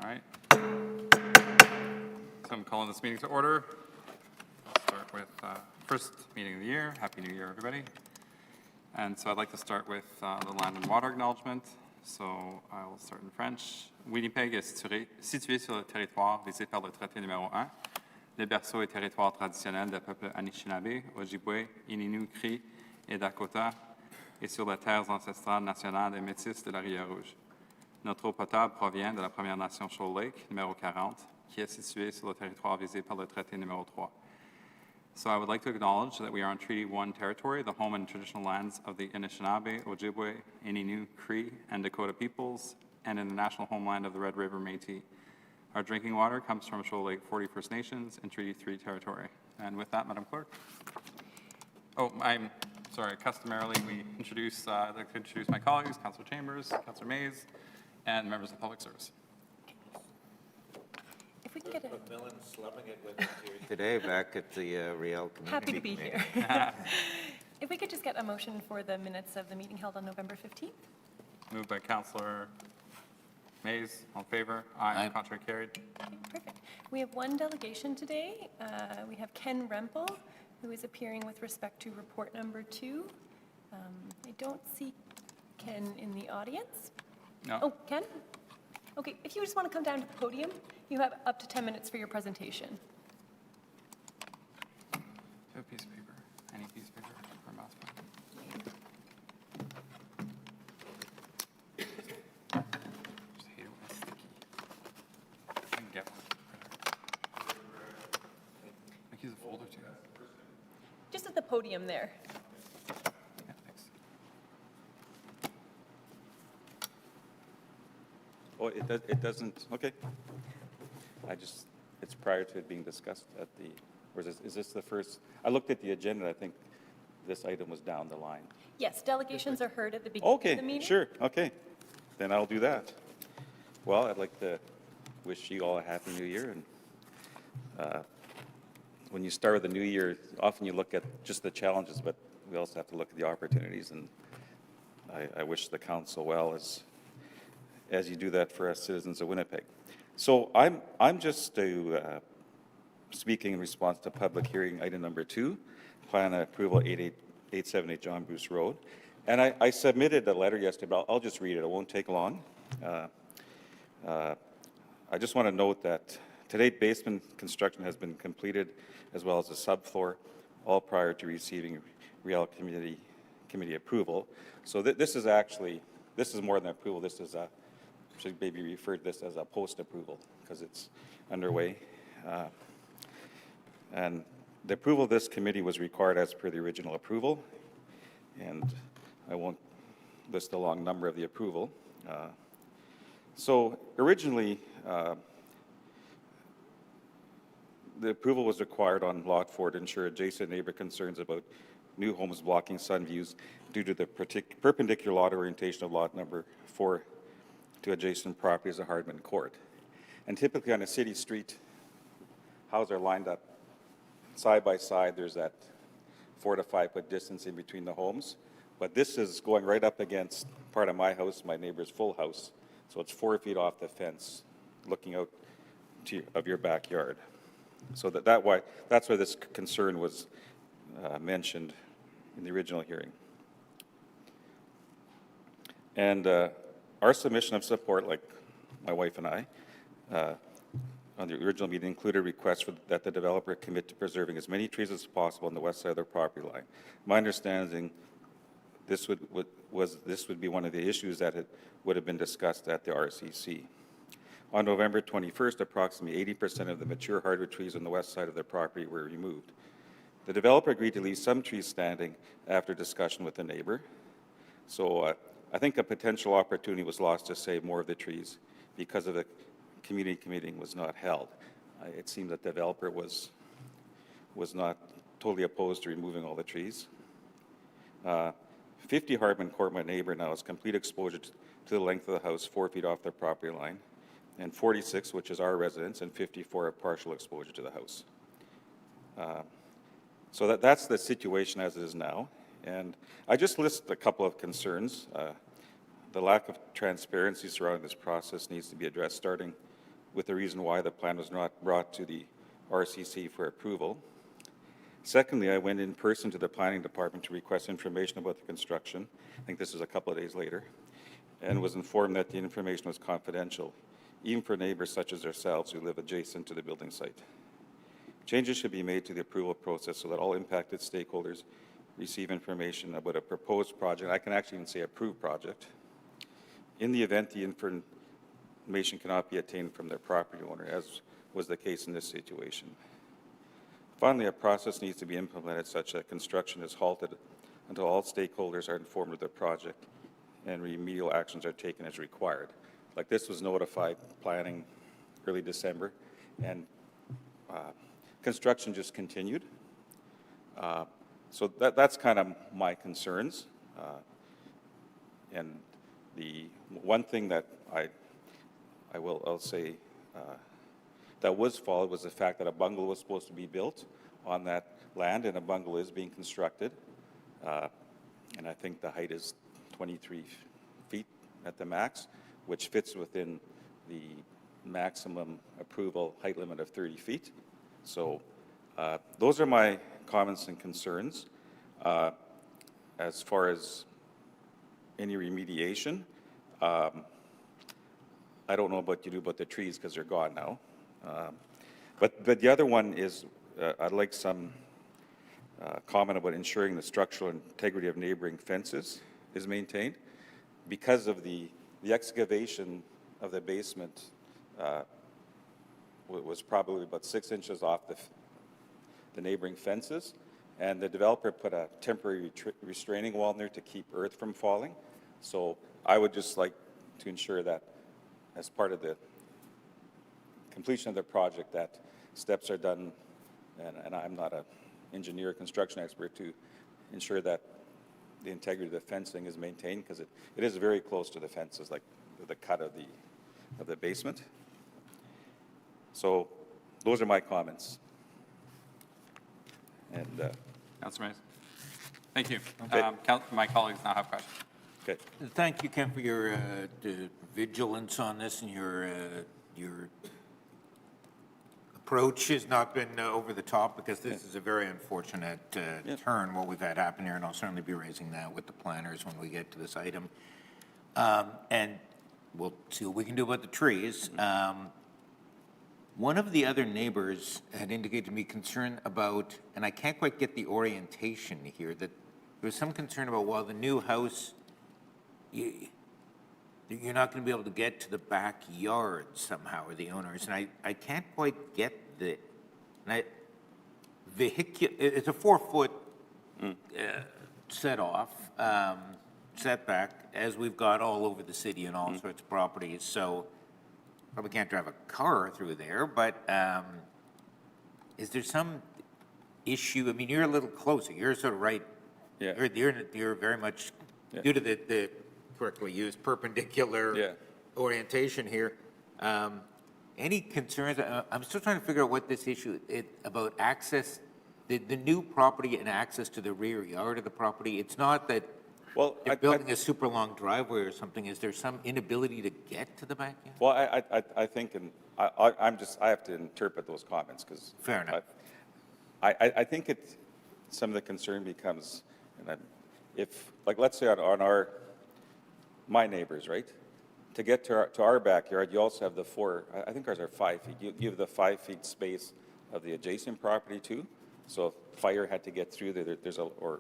All right. So I'm calling this meeting to order. I'll start with first meeting of the year. Happy New Year, everybody. And so I'd like to start with the land and water acknowledgement. So I will start in French. Winnipeg est situé sur le territoire visé par le traité numéro 1, les berceaux et territoires traditionnels des peuples Anishinaabe, Ojibwe, Ininu, Cri et Dakota, et sur les terres ancestrales nationales et métisses de la Rivière-Rouge. Notre eau potable provient de la Première Nation Shoal Lake, numéro 40, qui est située sur le territoire visé par le traité numéro 3. So I would like to acknowledge that we are on Treaty 1 territory, the home and traditional lands of the Anishinaabe, Ojibwe, Ininu, Cree, and Dakota peoples, and in the national homeland of the Red River Métis. Our drinking water comes from Shoal Lake 40 First Nations in Treaty 3 territory. And with that, Madam Clerk. Oh, I'm sorry, customarily we introduce, I'd like to introduce my colleagues, Councillor Chambers, Councillor Mays, and members of the public service. If we can get a... Macmillan slumming it with us here today back at the Riel Community Happy to be Committee. here. If we could just get a motion for the minutes of the meeting held on November 15th. Moved by Councillor Mays. All in favor? Aye. Contrary carried. Okay, perfect. We have one delegation today. We have Ken Rempel, who is appearing with respect to report number 2. I don't see Ken in the audience. No. Oh, Ken? Okay, if you just want to come down to the podium, you have up to 10 minutes for your presentation. Do you have a piece of paper? Any piece of paper or a mouse pad? Just hate it when it's sticky. I can get one. I can use a folder too. Just at the podium there. Yeah, thanks. Oh, it doesn't, okay. It's prior to it being discussed at the, or is this the first? I looked at the agenda, I think this item was down the line. Yes, delegations are heard at the beginning of the meeting. Okay, sure, okay. Then I'll do that. Well, I'd like to wish you all a happy new year. And when you start with the new year, often you look at just the challenges, but we also have to look at the opportunities. And I wish the council well as you do that for us citizens of Winnipeg. So I'm just speaking in response to public hearing item number 2, plan approval 878 John Bruce Road. And I submitted a letter yesterday, but I'll just read it. It won't take long. I just want to note that to date, basement construction has been completed as well as the subfloor, all prior to receiving Riel Committee approval. So this is more than approval. This is should maybe refer to this as a post-approval because it's underway. And the approval of this committee was required as per the original approval. And I won't list a long number of the approval. So originally, the approval was required on Lot 4 to ensure adjacent neighbor concerns about new homes blocking sun views due to the perpendicular lot orientation of lot number 4 to adjacent properties of Hardman Court. And typically on a city street, houses are lined up side by side. There's that 4 to 5 foot distance in between the homes. But this is going right up against part of my house, my neighbor's full house. So it's 4 feet off the fence, looking out of your backyard. So that's why this concern was mentioned in the original hearing. And our submission of support, like my wife and I, on the original meeting included a request that the developer commit to preserving as many trees as possible on the west side of their property line. My understanding, this would be one of the issues that would have been discussed at the RCC. On November 21st, approximately 80% of the mature hardwood trees on the west side of their property were removed. The developer agreed to leave some trees standing after discussion with the neighbor. So I think a potential opportunity was lost to save more of the trees because of the community meeting was not held. It seemed that the developer was not totally opposed to removing all the trees. 50 Hardman Court, my neighbor now, has complete exposure to the length of the house, 4 feet off their property line, and 46, which is our residence, and 54 have partial exposure to the house. So that's the situation as it is now. And I just list a couple of concerns. The lack of transparency surrounding this process needs to be addressed, starting with the reason why the plan was not brought to the RCC for approval. Secondly, I went in person to the planning department to request information about the construction. I think this is a couple of days later, and was informed that the information was confidential, even for neighbors such as ourselves who live adjacent to the building site. Changes should be made to the approval process so that all impacted stakeholders receive information about a proposed project. I can actually even say approved project. In the event the information cannot be attained from their property owner, as was the case in this situation. Finally, a process needs to be implemented such that construction is halted until all stakeholders are informed of the project and remedial actions are taken as required. Like this was notified planning early December, and construction just continued. So that's kind of my concerns. And the one thing that I'll say that was followed was the fact that a bungalow was supposed to be built on that land, and a bungalow is being constructed. And I think the height is 23 feet at the max, which fits within the maximum approval height limit of 30 feet. So those are my comments and concerns. As far as any remediation, I don't know about the trees because they're gone now. But the other one is I'd like some comment about ensuring the structural integrity of neighboring fences is maintained. Because of the excavation of the basement was probably about 6 inches off the neighboring fences, and the developer put a temporary restraining wall in there to keep earth from falling. So I would just like to ensure that as part of the completion of the project that steps are done, and I'm not an engineer or construction expert, to ensure that the integrity of the fencing is maintained, because it is very close to the fences, like the cut of the basement. So those are my comments. And Councilor Mays. Thank you. Okay. My colleagues now have questions. okay. Thank you, Ken, for your vigilance on this, and your approach has not been over the top, because this is a very unfortunate turn, what we've had happen here, and I'll certainly be raising that with the planners when we get to this item. And we'll see what we can do about the trees. One of the other neighbors had indicated to me concern about, and I can't quite get the orientation here, that there was some concern about, well, the new house, you're not going to be able to get to the backyard somehow, or the owners, and I can't quite get it's a 4-foot setback, as we've got all over the city and all sorts of properties, so probably can't drive a car through there, but is there some issue? I mean, you're a little closer, you're sort of right, Yeah. you're very much, due to the correctly used perpendicular orientation here. Any concerns? I'm still trying to figure out what this issue about access, the new property and access to the rear yard of the property. It's not that they're building a super long driveway or something. Is there some inability to get to the backyard? Well, I think, and I have to interpret those comments, because Fair enough. I think some of the concern becomes, and if, like, let's say on my neighbors, right? To get to our backyard, you also have I think ours are 5 feet. You have the 5 feet space of the adjacent property too. So if fire had to get through there, or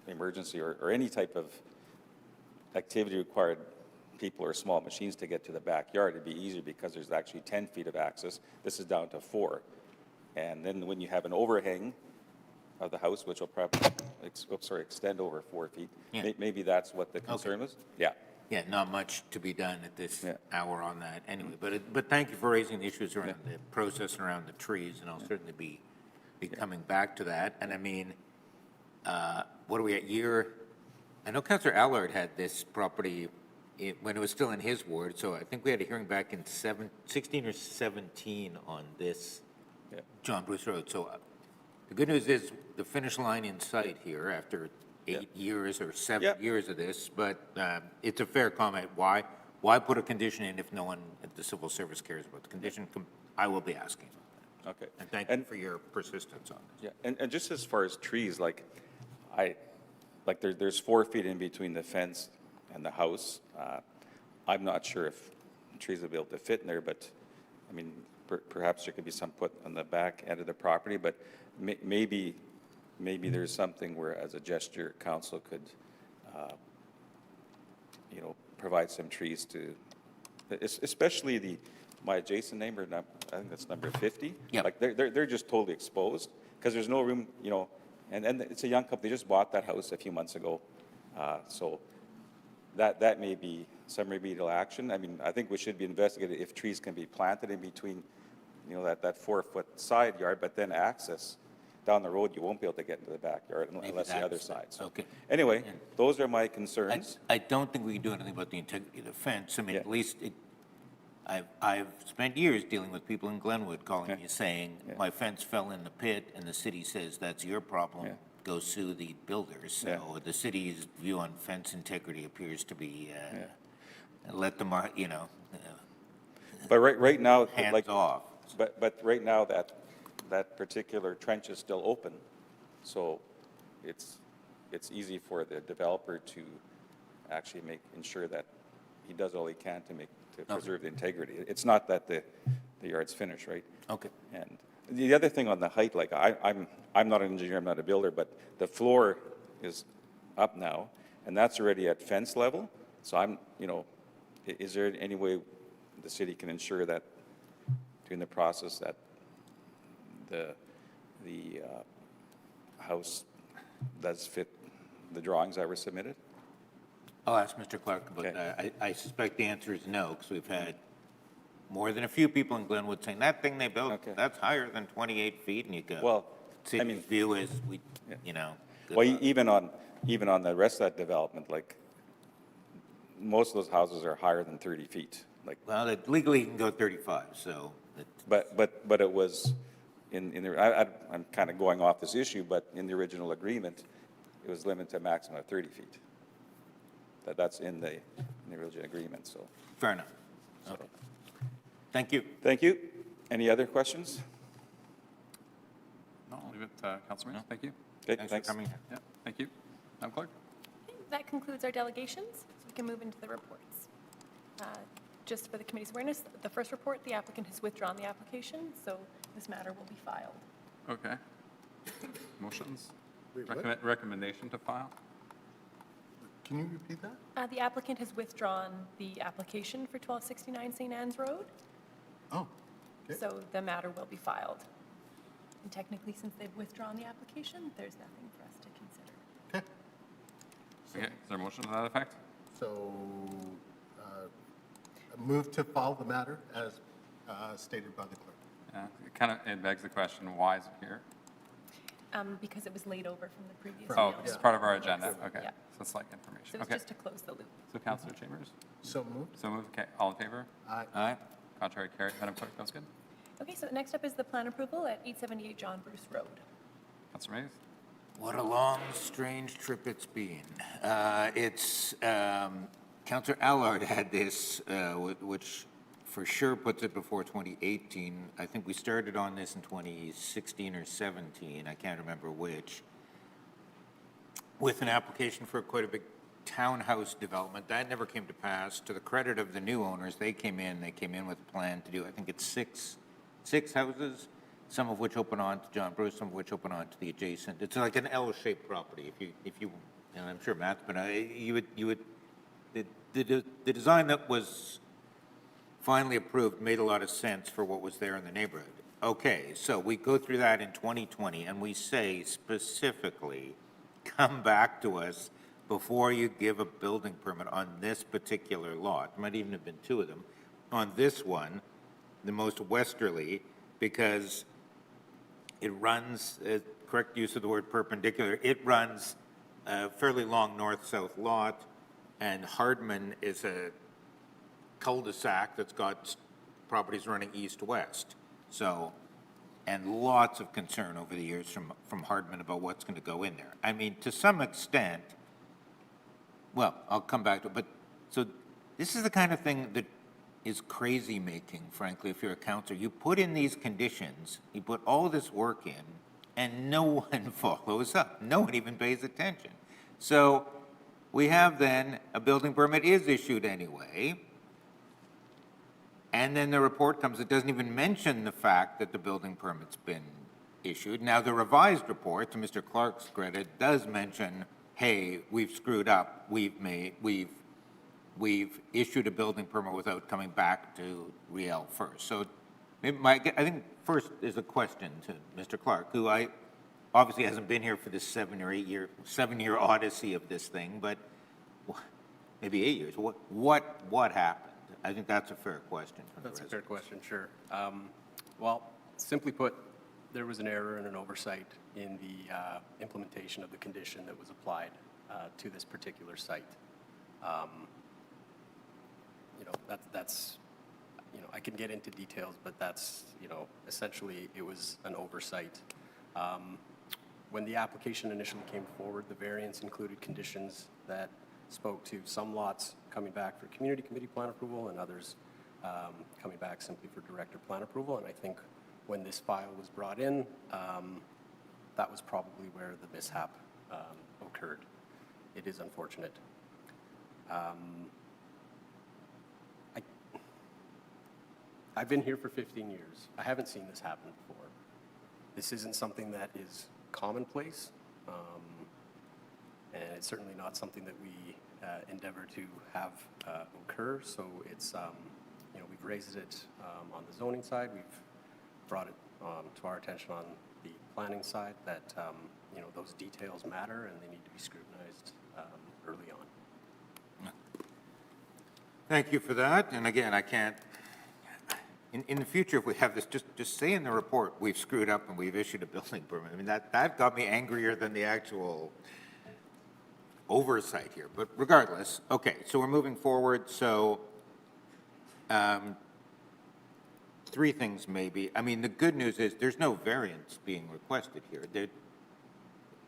emergency or any type of activity required people or small machines to get to the backyard, it'd be easier because there's actually 10 feet of access. This is down to 4. And then when you have an overhang of the house, which will probably extend over 4 feet, maybe that's what the concern was. Yeah. Yeah, not much to be done at this hour on that anyway, but thank you for raising the issues around the process and around the trees, and I'll certainly be coming back to that. And I mean, what are we at I know Councillor Allard had this property when it was still in his ward, so I think we had a hearing back in 16 or 17 on this John Bruce Road. So the good news is the finish line in sight here after 8 years or 7 years of this, but it's a fair comment. Why why put a condition in if no one at the civil service cares about the condition? I will be asking. Okay. And thank you for your persistence on this. Yeah, and just as far as trees, there's 4 feet in between the fence and the house. I'm not sure if trees will be able to fit in there, but, I mean, perhaps there could be some put on the back end of the property, but maybe there's something where, as a gesture, council could, provide some trees to, especially my adjacent neighbor, I think that's number 50. Yep. Like, they're just totally exposed, because there's no room, and it's a young couple, they just bought that house a few months ago. So that may be some remedial action. I mean, I think we should be investigating if trees can be planted in between, that 4-foot side yard, but then access down the road, you won't be able to get into the backyard unless the other that's- side. So okay. anyway, those are my concerns. I don't think we can do anything about the integrity of the fence. I mean, Yeah. at least I've spent years dealing with people in Glenwood calling me saying, my fence fell in the pit, and the city says, that's your problem. Yeah. Go sue the builders. So Yeah. the city's view on fence integrity appears to be, let them, But right now, hands off. But right now, that particular trench is still open, so it's easy for the developer to actually ensure that he does all he can to preserve the integrity. It's not that the yard's finished, right? Okay. And the other thing on the height, like I'm not an engineer, I'm not a builder, but the floor is up now, and that's already at fence level. So is there any way the city can ensure that during the process that the house does fit the drawings that were submitted? I'll ask Mr. Clark about Okay. that. I suspect the answer is no, because we've had more than a few people in Glenwood saying, that thing they built, Okay. that's higher than 28 feet, and you go, Well, city's view is, Yeah. good Well, luck. even on the rest of that development, like, most of those houses are higher than 30 feet. Like, Well, legally you can go 35, so, but it was I'm kind of going off this issue, but in the original agreement, it was limited to a maximum of 30 feet. That's in the original agreement, so. fair enough. Okay. Thank you. Thank you. Any other questions? No, I'll leave it to Councilor Mayor. Thank you. Okay, Thanks thanks. for coming. Yeah, thank you. Madam Clerk? That concludes our delegations, so we can move into the reports. Just for the committee's awareness, the first report, the applicant has withdrawn the application, so this matter will be filed. Okay. Motions? Wait, what? Recommendation to file? Can you repeat that? The applicant has withdrawn the application for 1269 St. Anne's Road, Oh, okay. so the matter will be filed. And technically, since they've withdrawn the application, there's nothing for us to consider. Okay. Okay, is there a motion to that effect? So, move to file the matter as stated by the clerk. Yeah, it begs the question, why is it here? Because it was laid over from the previous. Oh, meeting. it's part of our agenda, Yes, okay. yeah. So it's like So information, it's okay. just to close the loop. So Councilor Chambers? So moved. So moved, okay, all in favor? Aye. All right. Contrary, carried. Madam Clerk, that's good. Okay, so next up is the plan approval at 878 John Bruce Road. Councilor Mays? What a long, strange trip it's been. Councillor Allard had this, which for sure puts it before 2018. I think we started on this in 2016 or 17, I can't remember which, with an application for quite a big townhouse development. That never came to pass. To the credit of the new owners, they came in with a plan to do, I think it's six houses, some of which open on to John Bruce, some of which open on to the adjacent. It's like an L-shaped property, if you, and I'm sure Matt's, but the design that was finally approved made a lot of sense for what was there in the neighborhood. Okay, so we go through that in 2020, and we say specifically, come back to us before you give a building permit on this particular lot. There might even have been 2 of them. On this one, the most westerly, because it runs, correct use of the word perpendicular, it runs a fairly long north-south lot, and Hardman is a cul-de-sac that's got properties running east-west. So, and lots of concern over the years from Hardman about what's going to go in there. I mean, to some extent, well, I'll come back to it, but so this is the kind of thing that is crazy making, frankly, if you're a counselor. You put in these conditions, you put all this work in, and no one follows up. No one even pays attention. So we have then a building permit is issued anyway, and then the report comes, it doesn't even mention the fact that the building permit's been issued. Now, the revised report, to Mr. Clark's credit, does mention, hey, we've screwed up, we've issued a building permit without coming back to Riel first. So maybe I think first is a question to Mr. Clark, who obviously hasn't been here for this 7-year odyssey of this thing, but maybe 8 years. What happened? I think that's a fair question from the That's a resident. fair question, sure. Well, simply put, there was an error and an oversight in the implementation of the condition that was applied to this particular site. You know, that's, you know, I can get into details, but that's, you know, essentially it was an oversight. When the application initially came forward, the variance included conditions that spoke to some lots coming back for community committee plan approval and others coming back simply for director plan approval. And I think when this file was brought in, that was probably where the mishap occurred. It is unfortunate. I've been here for 15 years. I haven't seen this happen before. This isn't something that is commonplace, and it's certainly not something that we endeavor to have occur. So it's, you know, we've raised it on the zoning side. We've brought it to our attention on the planning side that, you know, those details matter and they need to be scrutinized early on. Thank you for that. And again, I can't, in the future, if we have this, just say in the report, we've screwed up and we've issued a building permit. I mean, that got me angrier than the actual oversight here. But regardless, okay, so we're moving forward. So 3 things maybe. I mean, the good news is there's no variance being requested here.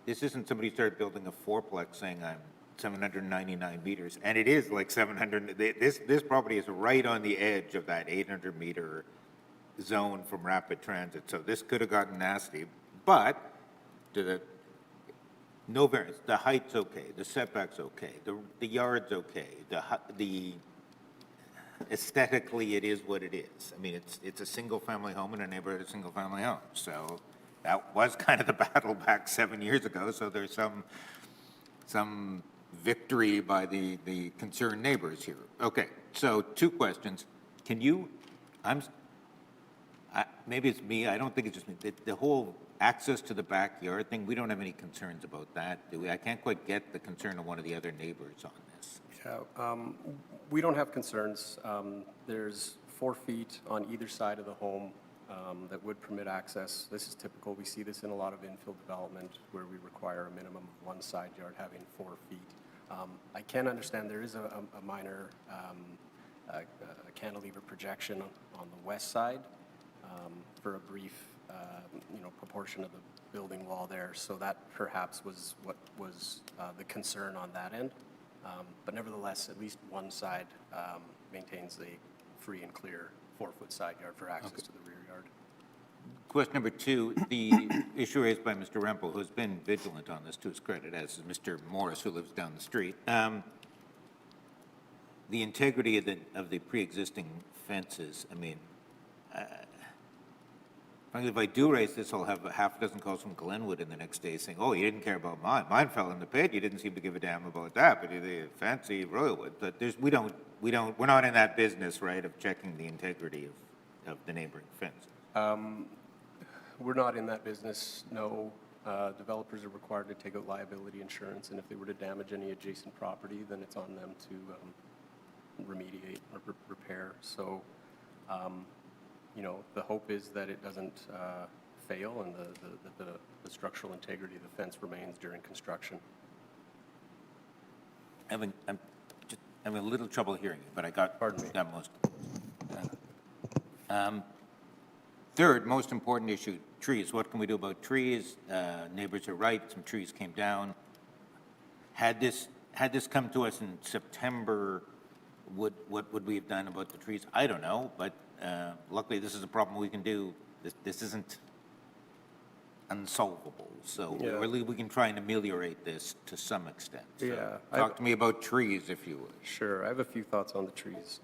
This isn't somebody started building a fourplex saying I'm 799 meters, and it is like 700, this property is right on the edge of that 800-meter zone from rapid transit, so this could have gotten nasty, but no variance, the height's okay, the setback's okay, the yard's okay, the aesthetically it is what it is. I mean, it's a single-family home in a neighborhood of single-family homes, so that was kind of the battle back 7 years ago, so there's some victory by the concerned neighbors here. Okay, so 2 questions. Can you, maybe it's me, I don't think it's just me, the whole access to the backyard thing, we don't have any concerns about that, do we? I can't quite get the concern of one of the other neighbors on this. Yeah, we don't have concerns. There's 4 feet on either side of the home that would permit access. This is typical. We see this in a lot of infill development where we require a minimum of 1 side yard having 4 feet. I can understand there is a minor cantilever projection on the west side for a brief, you know, proportion of the building wall there. So that perhaps was what was the concern on that end. But nevertheless, at least 1 side maintains a free and clear 4-foot side yard for access to the rear yard. Question number 2, the issue raised by Mr. Rempel, who's been vigilant on this to his credit, as is Mr. Morris, who lives down the street. The integrity of the pre-existing fences, I mean, frankly, if I do raise this, I'll have a half a dozen calls from Glenwood in the next day saying, oh, you didn't care about mine. Mine fell in the pit. You didn't seem to give a damn about that, but the fancy Royalwood. But we're not in that business, right, of checking the integrity of the neighboring fence. We're not in that business, no. Developers are required to take out liability insurance, and if they were to damage any adjacent property, then it's on them to remediate or repair. So, you know, the hope is that it doesn't fail and the structural integrity of the fence remains during construction. I'm having a little trouble hearing you, but I got, Pardon me. got most. Third, most important issue, trees. What can we do about trees? Neighbors are right, some trees came down. Had this come to us in September what would we have done about the trees? I don't know, but luckily this is a problem we can do. This isn't unsolvable, so Yeah. really we can try and ameliorate this to some extent. So Yeah, talk to me about trees, if you would. Sure, I have a few thoughts on the trees.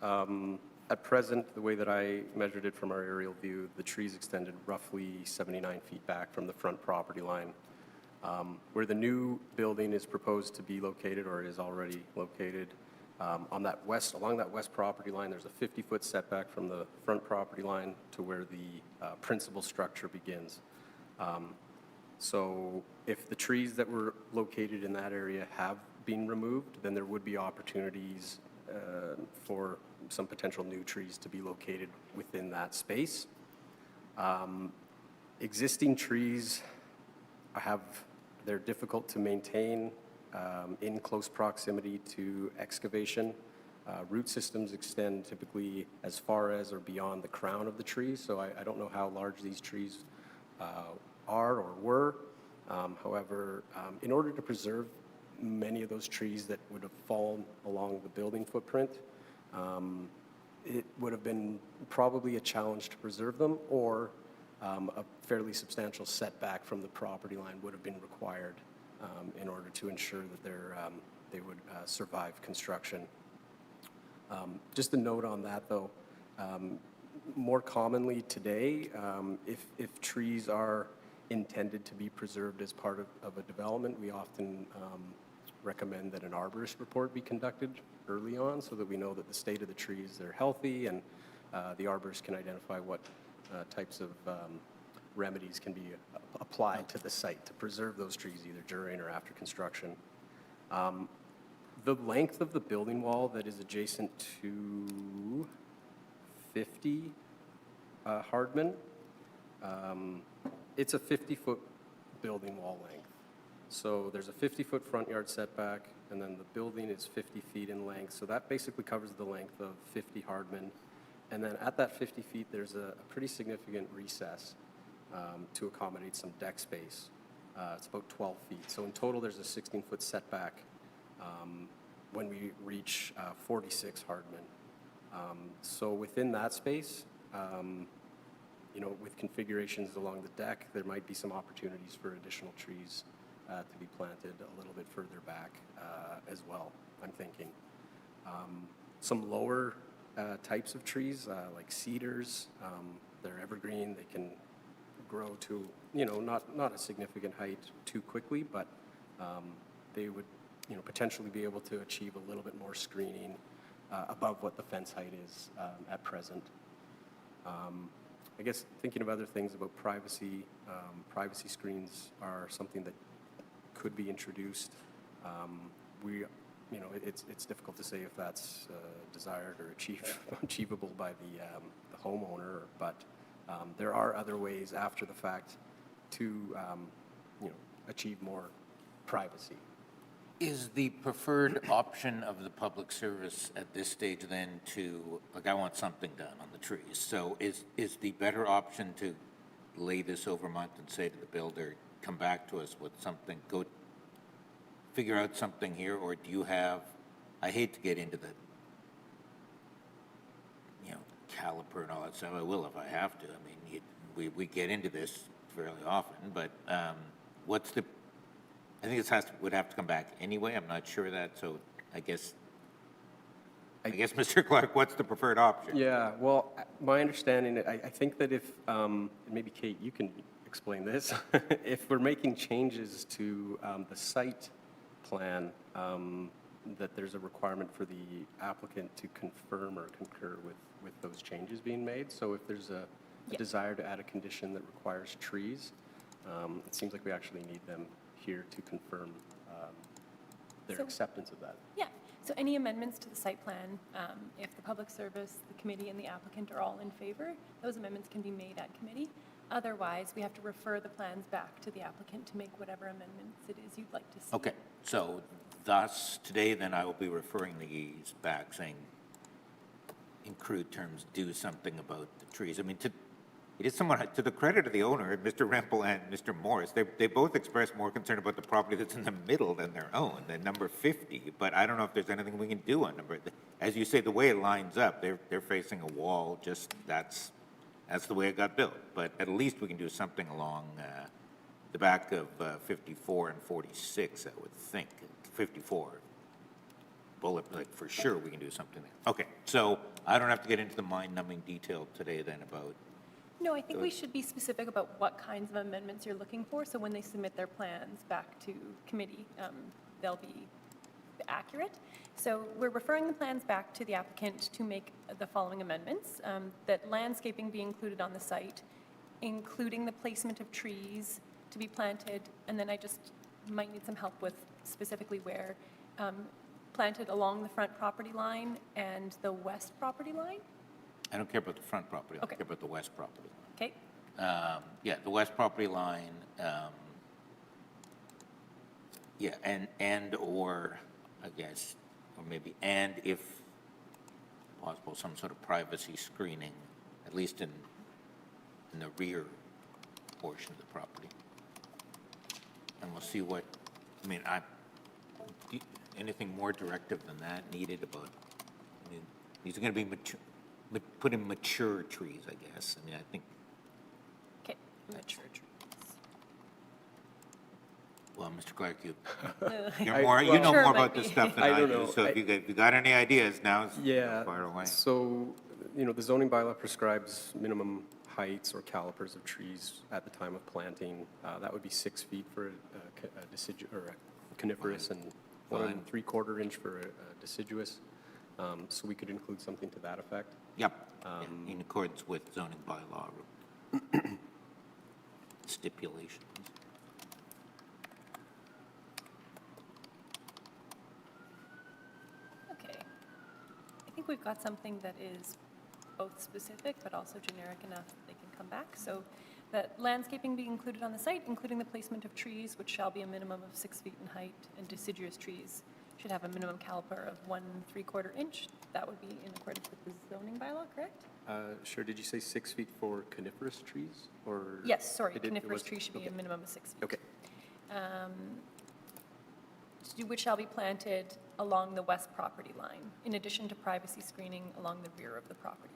At present, the way that I measured it from our aerial view, the trees extended roughly 79 feet back from the front property line. Where the new building is proposed to be located, or is already located, along that west property line, there's a 50-foot setback from the front property line to where the principal structure begins. So if the trees that were located in that area have been removed, then there would be opportunities for some potential new trees to be located within that space. Existing trees they're difficult to maintain in close proximity to excavation. Root systems extend typically as far as or beyond the crown of the tree, so I don't know how large these trees are or were. However, in order to preserve many of those trees that would have fallen along the building footprint, it would have been probably a challenge to preserve them, or a fairly substantial setback from the property line would have been required in order to ensure that they would survive construction. Just a note on that, though, more commonly today, if trees are intended to be preserved as part of a development, we often recommend that an arborist report be conducted early on so that we know that the state of the trees, they're healthy, and the arborist can identify what types of remedies can be applied to the site to preserve those trees either during or after construction. The length of the building wall that is adjacent to 50 Hardman, it's a 50-foot building wall length. So there's a 50-foot front yard setback, and then the building is 50 feet in length. So that basically covers the length of 50 Hardman. And then at that 50 feet, there's a pretty significant recess to accommodate some deck space. It's about 12 feet. So in total, there's a 16-foot setback when we reach 46 Hardman. So within that space, with configurations along the deck, there might be some opportunities for additional trees to be planted a little bit further back as well, I'm thinking. Some lower types of trees, like cedars, they're evergreen. They can grow to, not a significant height too quickly, but they would, potentially be able to achieve a little bit more screening above what the fence height is at present. I guess thinking of other things about privacy, privacy screens are something that could be introduced. It's difficult to say if that's desired or achievable by the homeowner, but there are other ways after the fact to achieve more privacy. Is the preferred option of the public service at this stage then to, I want something done on the trees. So is the better option to lay this over a month and say to the builder, come back to us with something, go figure out something here, or do you have, I hate to get into the, caliper and all that stuff. I will if I have to. I mean, we get into this fairly often, but I think this would have to come back anyway. I'm not sure of that, so I guess, Mr. Clark, what's the preferred option? Yeah, well, my understanding, I think that if, maybe Kate, you can explain this, if we're making changes to the site plan, that there's a requirement for the applicant to confirm or concur with those changes being made. So if there's a desire to add a condition that requires trees, it seems like we actually need them here to confirm their acceptance of that. Yeah, so any amendments to the site plan, if the public service, the committee, and the applicant are all in favor, those amendments can be made at committee. Otherwise, we have to refer the plans back to the applicant to make whatever amendments it is you'd like to see. Okay, so thus, today then I will be referring these back, saying, in crude terms, do something about the trees. I mean, it is somewhat, to the credit of the owner, Mr. Rempel and Mr. Morris, they both expressed more concern about the property that's in the middle than their own, than number 50. But I don't know if there's anything we can do on number, as you say, the way it lines up, they're facing a wall, just, that's the way it got built. But at least we can do something along the back of 54 and 46, I would think. 54. Bullet, like, for sure we can do something there. Okay, so I don't have to get into the mind-numbing detail today then about, No, I think we should be specific about what kinds of amendments you're looking for, so when they submit their plans back to committee, they'll be accurate. So we're referring the plans back to the applicant to make the following amendments, that landscaping be included on the site, including the placement of trees to be planted, and then I just might need some help with specifically where, planted along the front property line and the west property line. I don't care about the front property, I Okay. care about the west property. Okay, Yeah, the west property line, yeah, and/or, I guess, or maybe, and if possible, some sort of privacy screening, at least in the rear portion of the property. And we'll see what, I mean, anything more directive than that needed about, I mean, these are going to be mature, put in mature trees, I guess. I mean, I think, okay, mature trees. well, Mr. Clark, you I- more, you know Sure, more might about this be. stuff than I I don't do. know. So if you got any ideas, now's Yeah, fire away. so, you know, the zoning bylaw prescribes minimum heights or calipers of trees at the time of planting. That would be 6 feet for a deciduous, or a coniferous, and 1 3/4 inch for a deciduous. So we could include something to that effect. Yep, yeah, in accordance with zoning bylaw stipulations. Okay. I think we've got something that is both specific but also generic enough that they can come back. So that landscaping be included on the site, including the placement of trees, which shall be a minimum of 6 feet in height, and deciduous trees should have a minimum caliper of 1 3/4 inch. That would be in accordance with the zoning bylaw, correct? Sure, did you say 6 feet for coniferous trees, or? Yes, sorry, It coniferous was- trees should be a okay. minimum of 6 feet. Okay, Which shall be planted along the west property line, in addition to privacy screening along the rear of the property.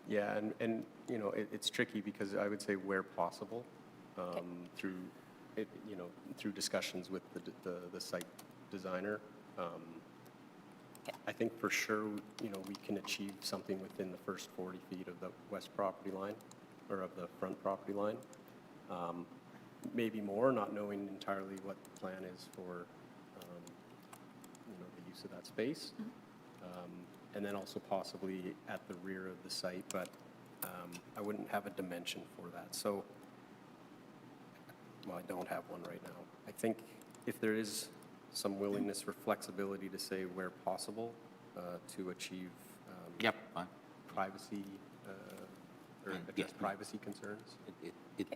yeah, and, you know, it's tricky because I would say where possible, through, you know, through discussions with the site designer. I think for sure, you know, we can achieve something within the first 40 feet of the west property line, or of the front property line. Maybe more, not knowing entirely what the plan is for, you know, the use of that space. And then also possibly at the rear of the site, but I wouldn't have a dimension for that. So, well, I don't have one right now. I think if there is some willingness for flexibility to say where possible to achieve Yep, fine. privacy, or And, address yeah. privacy concerns.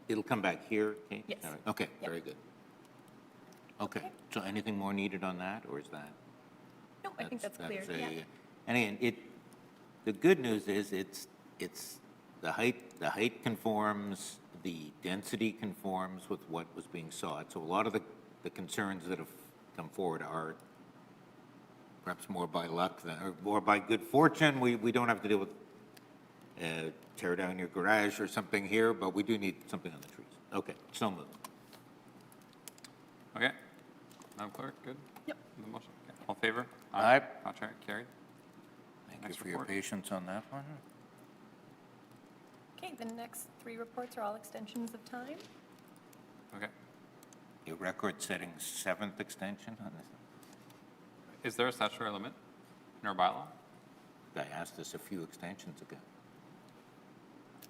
It'll come back here, Kate? Yes. All right. Okay, Yep. very good. Okay, so anything more needed on that, or is that? No, I think that's clear, yeah. And again, the good news is it's the height conforms, the density conforms with what was being sought. So a lot of the concerns that have come forward are perhaps more by luck than, or more by good fortune. We don't have to deal with tear down your garage or something here, but we do need something on the trees. Okay, so moved. Okay. Madam Clerk, good? Yep. The motion, okay. All in favor? Aye. Contrary, carried. Thank you Next for your report. patience on that one. Okay, the next 3 reports are all extensions of time. Okay. A record-setting 7th extension on this. Is there a statutory limit in our bylaw? Guy asked us a few extensions ago.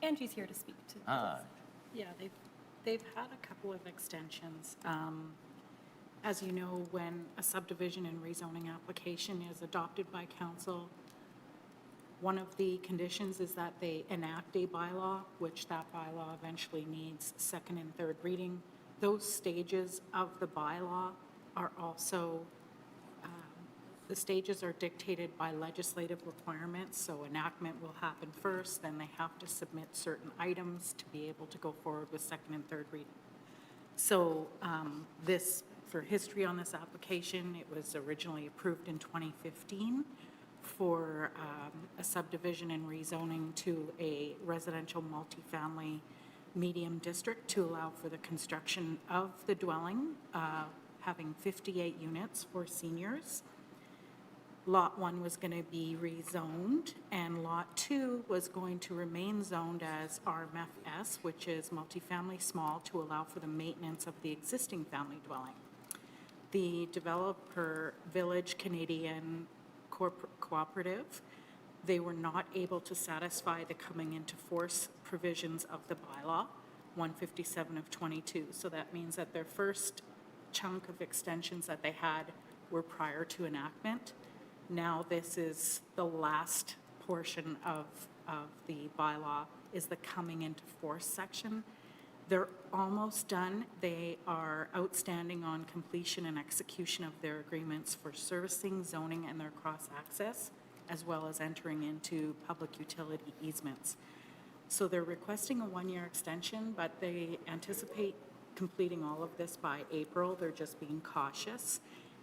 Angie's here to speak to. Ah, Yeah, they've had a couple of extensions. As you know, when a subdivision and rezoning application is adopted by council, one of the conditions is that they enact a bylaw, which that bylaw eventually needs second and third reading. Those stages of the bylaw are also The stages are dictated by legislative requirements, so enactment will happen first, then they have to submit certain items to be able to go forward with second and third reading. So for history on this application, it was originally approved in 2015 for a subdivision and rezoning to a residential multifamily medium district to allow for the construction of the dwelling, having 58 units for seniors. Lot 1 was going to be rezoned, and Lot 2 was going to remain zoned as RMFS, which is multifamily small, to allow for the maintenance of the existing family dwelling. The developer, Village Canadian Cooperative, they were not able to satisfy the coming into force provisions of the bylaw, 157 of 22. So that means that their first chunk of extensions that they had were prior to enactment. Now this is the last portion of the bylaw, is the coming into force section. They're almost done. They are outstanding on completion and execution of their agreements for servicing, zoning, and their cross-access, as well as entering into public utility easements. So they're requesting a one-year extension, but they anticipate completing all of this by April. They're just being cautious.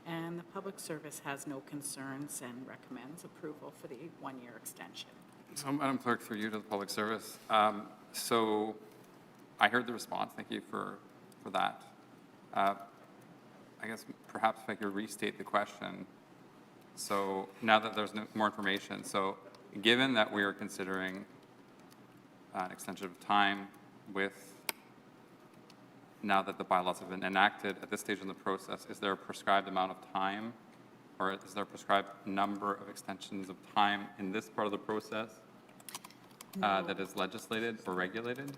And the Public Service has no concerns and recommends approval for the one-year extension. So, Madam Clerk, through you to the Public Service. So I heard the response. Thank you for that. I guess perhaps if I could restate the question. So now that there's more information, so given that we are considering an extension of time with, now that the bylaws have been enacted at this stage in the process, is there a prescribed amount of time, or is there a prescribed number of extensions of time in this part of the process that is legislated or regulated?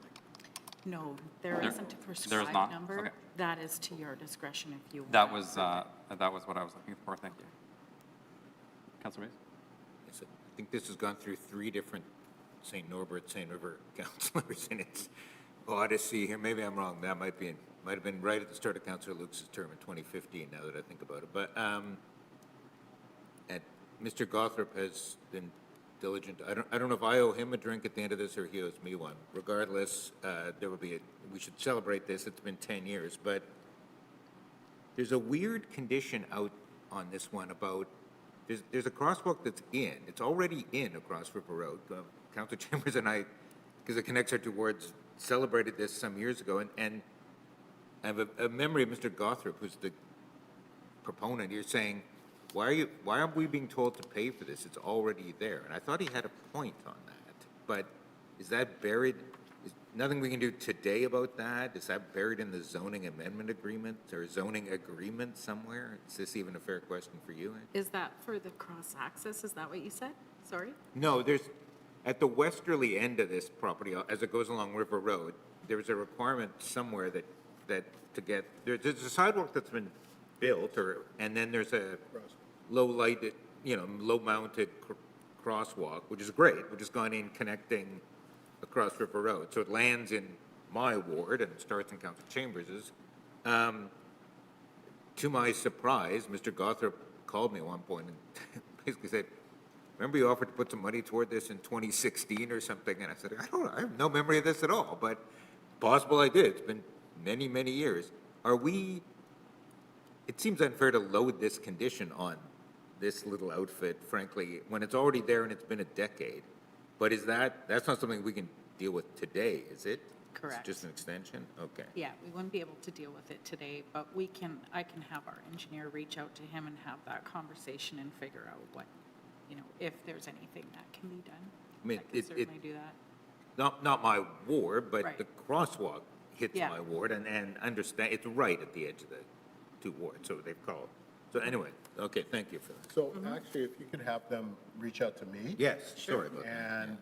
No, there isn't a not? prescribed number. Okay. That is to your discretion if you want. That was what I was looking for. Thank you. Councilor Mace? Yes, I think this has gone through 3 different St. Norbert, St. River councillors in its odyssey here. Maybe I'm wrong. That might have been right at the start of Councillor Luke's term in 2015, now that I think about it. But and Mr. Gothrop has been diligent. I don't know if I owe him a drink at the end of this or he owes me one. Regardless, we should celebrate this. It's been 10 years. But there's a weird condition out on this one about, there's a crosswalk that's in. It's already in across River Road. Councillor Chambers and I, because it connects our two wards, celebrated this some years ago. And I have a memory of Mr. Gothrop, who's the proponent. You're saying, why aren't we being told to pay for this? It's already there. And I thought he had a point on that. But is that buried? Is nothing we can do today about that? Is that buried in the zoning amendment agreement or zoning agreement somewhere? Is this even a fair question for you? Is that for the cross-access? Is that what you said? Sorry? No, there's, at the westerly end of this property, as it goes along River Road, there's a requirement somewhere that to get, there's a sidewalk that's been built, and then there's a low-lighted, low-mounted crosswalk, which is great, which has gone in connecting across River Road. So it lands in my ward and starts in Council Chambers's. To my surprise, Mr. Gothrop called me at one point and basically said, remember you offered to put some money toward this in 2016 or something? And I said, I have no memory of this at all, but possible I did. It's been many, many years. It seems unfair to load this condition on this little outfit, frankly, when it's already there and it's been a decade. But that's not something we can deal with today, is it? Correct. It's just an extension? Okay. Yeah, we wouldn't be able to deal with it today, but I can have our engineer reach out to him and have that conversation and figure out what, if there's anything that can be done. I mean, I can certainly do that. Not my ward, but Right. the crosswalk hits Yeah. my ward, and understand, it's right at the edge of the two wards, so they've called. So anyway, okay, thank you for that. So actually, if you could have them reach out to me. Yes, sorry about that. And,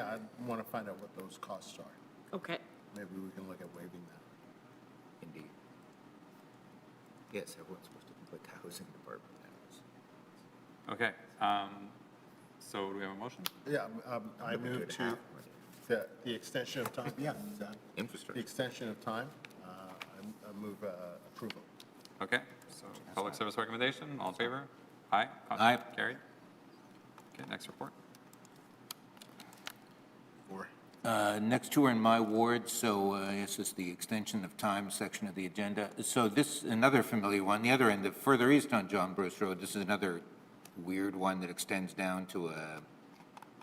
I want to find out what those costs are. Okay. Maybe we can look at waiving that. Indeed. Yes, everyone's supposed to think like housing department now. Okay. So do we have a motion? Yeah, I move to the extension of time, the Infrastructure. extension of time, I move approval. Okay. so public service recommendation, all in favor? Aye. Contrary? Carried. Okay, next report. Next two are in my ward, so this is the extension of time section of the agenda. So this, another familiar one, the other end, the further east on John Bruce Road, this is another weird one that extends down to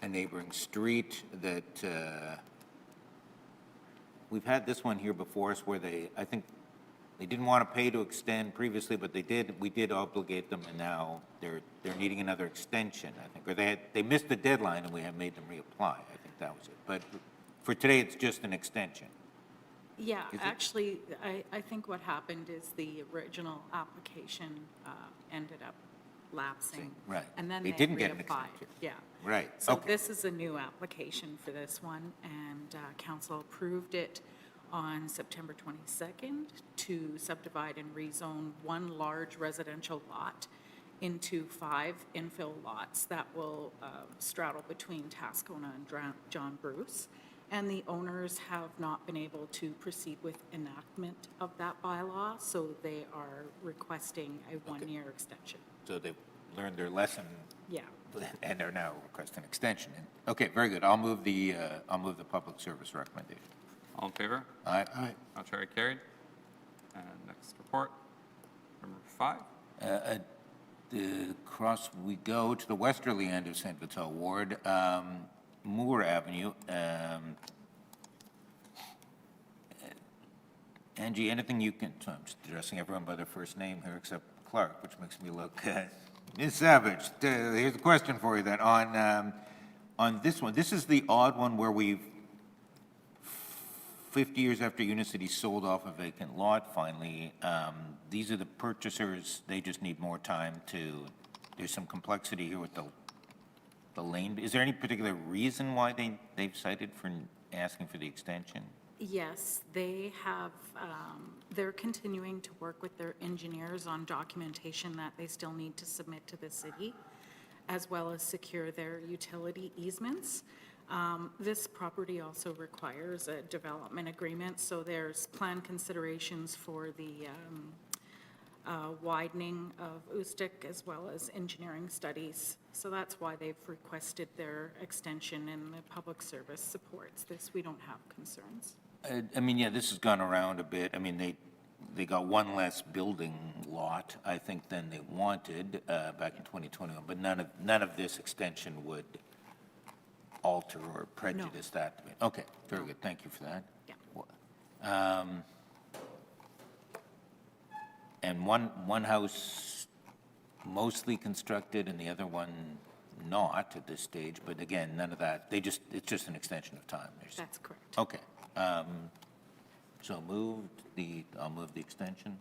a neighboring street that, we've had this one here before us where they, I think, they didn't want to pay to extend previously, but they did, we did obligate them, and now they're needing another extension, I think, or they missed the deadline and we have made them reapply. I think that was it. But for today, it's just an extension. Yeah, Is it- actually, I think what happened is the original application ended up lapsing. Right. And then They they didn't get an reapplied. extension. Yeah. Right, So okay. this is a new application for this one, and council approved it on September 22nd to subdivide and rezone one large residential lot into 5 infill lots that will straddle between Tascona and John Bruce. And the owners have not been able to proceed with enactment of that bylaw, so they are requesting a one-year extension. So they've learned their lesson Yeah. and are now requesting an extension. Okay, very good. I'll move the public service recommendation. All in favor? Aye. Contrary? Carried. And next report, number 5. Across we go to the westerly end of St. Vital Ward, Moore Avenue. Angie, anything you can, so I'm just addressing everyone by their first name here except Clark, which makes me look, Ms. Savage, here's a question for you then. On this one, this is the odd one where we've, 50 years after Unicity sold off a vacant lot, finally, these are the purchasers, they just need more time to, there's some complexity here with the lane. Is there any particular reason why they've cited for asking for the extension? Yes, they have, they're continuing to work with their engineers on documentation that they still need to submit to the city, as well as secure their utility easements. This property also requires a development agreement, so there's plan considerations for the widening of Ustic as well as engineering studies. So that's why they've requested their extension, and the public service supports this. We don't have concerns. I mean, yeah, this has gone around a bit. I mean, they got one less building lot, I think, than they wanted back in 2021, but none of this extension would alter or prejudice that. Okay, very good. Thank you for that. Yeah. And one house mostly constructed and the other one not at this stage, but again, none of that. It's just an extension of time. That's correct. Okay. So I'll move the extension.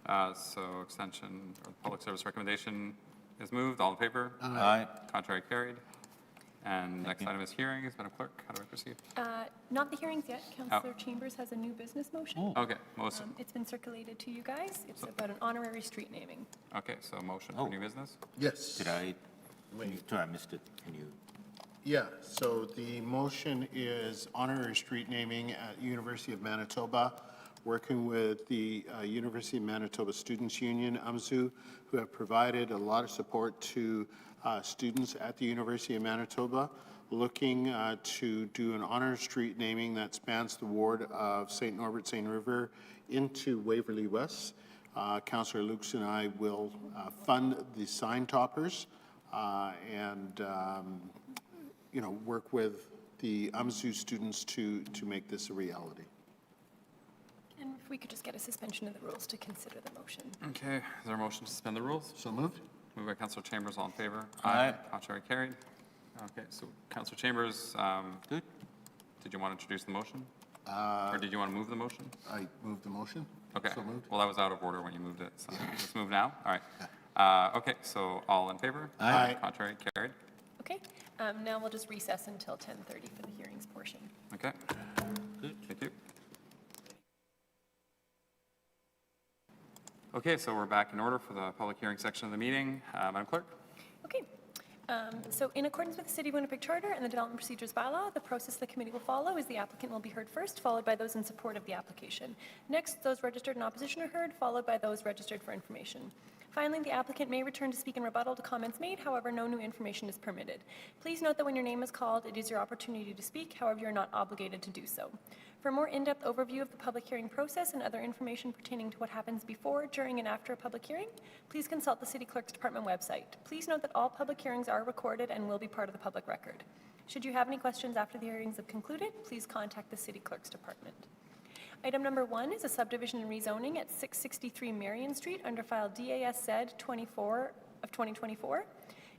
So extension of public service recommendation is moved. All in favor? Aye. Contrary? Carried. And next item is hearings. Madam Clerk, how do I proceed? Not the hearings yet. Councillor Chambers has a new business motion. Okay, motion. It's been circulated to you guys. It's about an honorary street naming. Okay, so motion for new business. Yes. Did I? Sorry, I missed it. Can you? Yeah, so the motion is honorary street naming at University of Manitoba, working with the University of Manitoba Students' Union, UMSU, who have provided a lot of support to students at the University of Manitoba, looking to do an honor street naming that spans the ward of St. Norbert, St. River into Waverly West. Councillor Lukes and I will fund the sign toppers and work with the UMSU students to make this a reality. And if we could just get a suspension of the rules to consider the motion. Okay, is there a motion to suspend the rules? So moved? Moved by Councillor Chambers, all in favor? Aye. Contrary? Carried. Okay, so Councillor Chambers, Good. did you want to introduce the motion? Or did you want to move the motion? I moved the motion. Okay, So moved. well, that was out of order when you moved it, so let's move now. All right. Okay, so all in favor? Aye. Contrary? Carried. Okay, now we'll just recess until 10:30 for the hearings portion. Okay. Thank you. Okay, so we're back in order for the public hearing section of the meeting. Madam Clerk? Okay, So in accordance with the City of Winnipeg Charter and the Development Procedures Bylaw, the process the committee will follow is the applicant will be heard first, followed by those in support of the application. Next, those registered in opposition are heard, followed by those registered for information. Finally, the applicant may return to speak in rebuttal to comments made, however, no new information is permitted. Please note that when your name is called, it is your opportunity to speak, however, you're not obligated to do so. For a more in-depth overview of the public hearing process and other information pertaining to what happens before, during, and after a public hearing, please consult the City Clerk's Department website. Please note that all public hearings are recorded and will be part of the public record. Should you have any questions after the hearings have concluded, please contact the City Clerk's Department. Item number 1 is a subdivision and rezoning at 663 Marion Street under file DASZ 24 of 2024.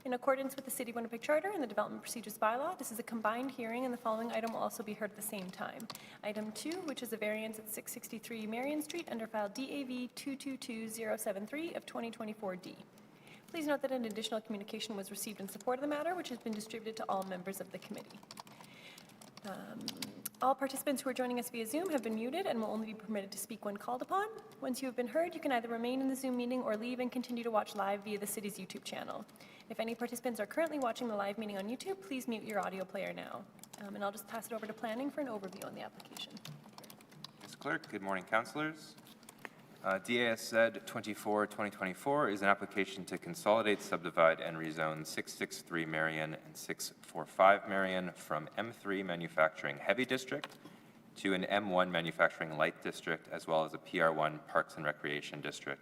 In accordance with the City of Winnipeg Charter and the Development Procedures Bylaw, this is a combined hearing, and the following item will also be heard at the same time. Item 2, which is a variance at 663 Marion Street under file DAV 222073 of 2024D. Please note that an additional communication was received in support of the matter, which has been distributed to all members of the committee. All participants who are joining us via Zoom have been muted and will only be permitted to speak when called upon. Once you have been heard, you can either remain in the Zoom meeting or leave and continue to watch live via the city's YouTube channel. If any participants are currently watching the live meeting on YouTube, please mute your audio player now. And I'll just pass it over to planning for an overview on the application. Ms. Clerk, good morning, councillors. DASZ 24-2024 is an application to consolidate, subdivide, and rezone 663 Marion and 645 Marion from M3 Manufacturing Heavy District to an M1 Manufacturing Light District, as well as a PR1 Parks and Recreation District,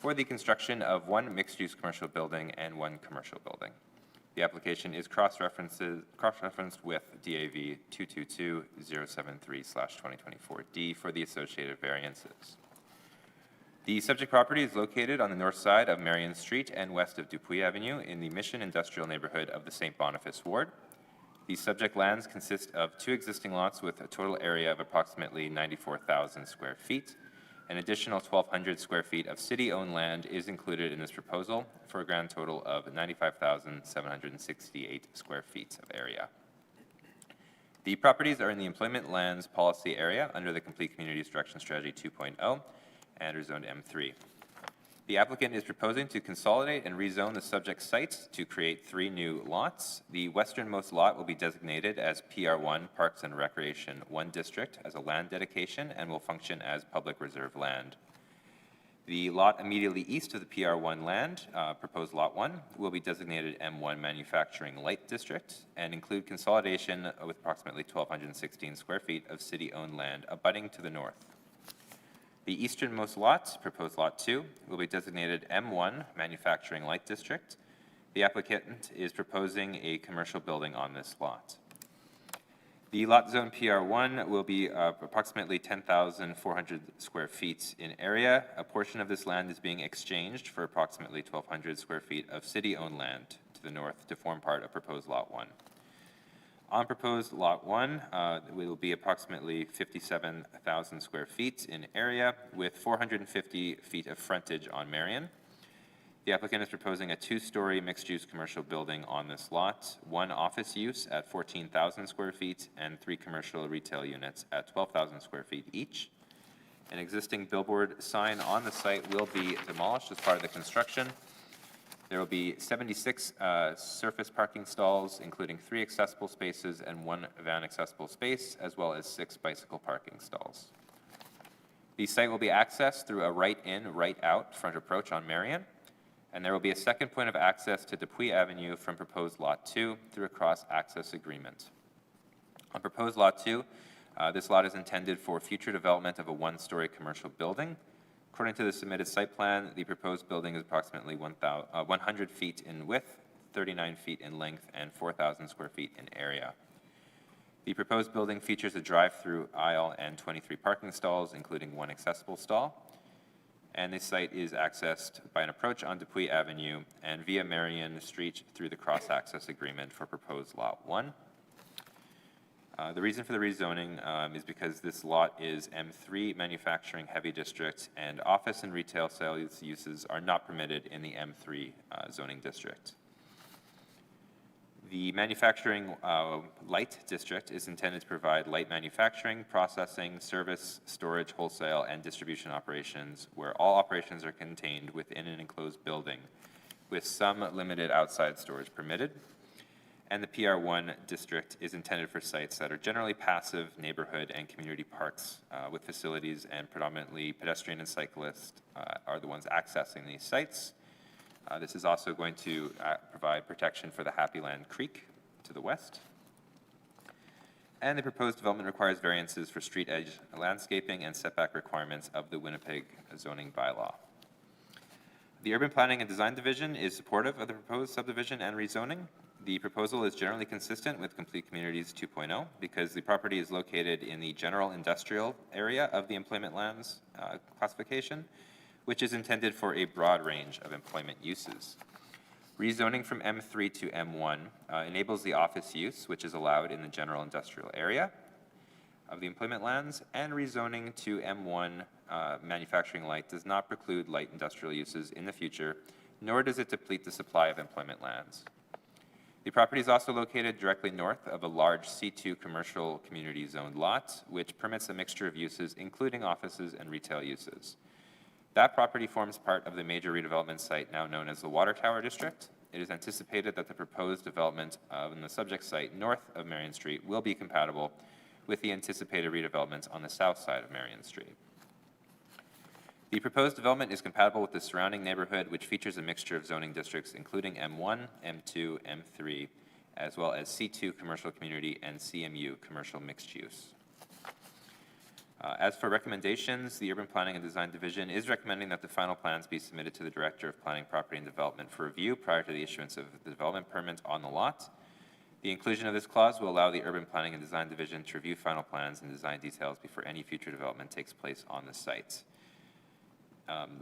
for the construction of one mixed-use commercial building and one commercial building. The application is cross-referenced with DAV 222073/2024D for the associated variances. The subject property is located on the north side of Marion Street and west of Dupuy Avenue in the Mission Industrial neighborhood of the St. Boniface Ward. The subject lands consist of 2 existing lots with a total area of approximately 94,000 square feet. An additional 1,200 square feet of city-owned land is included in this proposal for a grand total of 95,768 square feet of area. The properties are in the Employment Lands Policy Area under the Complete Communities Direction Strategy 2.0 and are zoned M3. The applicant is proposing to consolidate and rezone the subject sites to create 3 new lots. The westernmost lot will be designated as PR1 Parks and Recreation 1 District as a land dedication and will function as public reserve land. The lot immediately east of the PR1 land, proposed Lot 1, will be designated M1 Manufacturing Light District and include consolidation with approximately 1,216 square feet of city-owned land abutting to the north. The easternmost lot, proposed Lot 2, will be designated M1 Manufacturing Light District. The applicant is proposing a commercial building on this lot. The lot zone PR1 will be approximately 10,400 square feet in area. A portion of this land is being exchanged for approximately 1,200 square feet of city-owned land to the north to form part of proposed Lot 1. On proposed Lot 1, it will be approximately 57,000 square feet in area with 450 feet of frontage on Marion. The applicant is proposing a 2-story mixed-use commercial building on this lot, 1 office use at 14,000 square feet and 3 commercial retail units at 12,000 square feet each. An existing billboard sign on the site will be demolished as part of the construction. There will be 76 surface parking stalls, including 3 accessible spaces and 1 van accessible space, as well as 6 bicycle parking stalls. The site will be accessed through a right-in, right-out front approach on Marion, and there will be a second point of access to Dupuy Avenue from proposed Lot 2 through a cross-access agreement. On proposed Lot 2, this lot is intended for future development of a 1-story commercial building. According to the submitted site plan, the proposed building is approximately 100 feet in width, 39 feet in length, and 4,000 square feet in area. The proposed building features a drive-through aisle and 23 parking stalls, including 1 accessible stall. And this site is accessed by an approach on Dupuy Avenue and via Marion Street through the cross-access agreement for proposed Lot 1. The reason for the rezoning is because this lot is M3 Manufacturing Heavy District, and office and retail sales uses are not permitted in the M3 zoning district. The Manufacturing Light District is intended to provide light manufacturing, processing, service, storage, wholesale, and distribution operations, where all operations are contained within an enclosed building with some limited outside storage permitted. And the PR1 district is intended for sites that are generally passive neighborhood and community parks with facilities, and predominantly pedestrian and cyclists are the ones accessing these sites. This is also going to provide protection for the Happy Land Creek to the west. And the proposed development requires variances for street edge landscaping and setback requirements of the Winnipeg zoning bylaw. The Urban Planning and Design Division is supportive of the proposed subdivision and rezoning. The proposal is generally consistent with Complete Communities 2.0 because the property is located in the general industrial area of the employment lands classification, which is intended for a broad range of employment uses. Rezoning from M3 to M1 enables the office use, which is allowed in the general industrial area of the employment lands, and rezoning to M1 manufacturing light does not preclude light industrial uses in the future, nor does it deplete the supply of employment lands. The property is also located directly north of a large C2 commercial community zoned lot, which permits a mixture of uses, including offices and retail uses. That property forms part of the major redevelopment site now known as the Water Tower District. It is anticipated that the proposed development in the subject site north of Marion Street will be compatible with the anticipated redevelopment on the south side of Marion Street. The proposed development is compatible with the surrounding neighborhood, which features a mixture of zoning districts, including M1, M2, M3, as well as C2 commercial community and CMU commercial mixed use. As for recommendations, the Urban Planning and Design Division is recommending that the final plans be submitted to the Director of Planning, Property and Development for review prior to the issuance of the development permit on the lot. The inclusion of this clause will allow the Urban Planning and Design Division to review final plans and design details before any future development takes place on the site.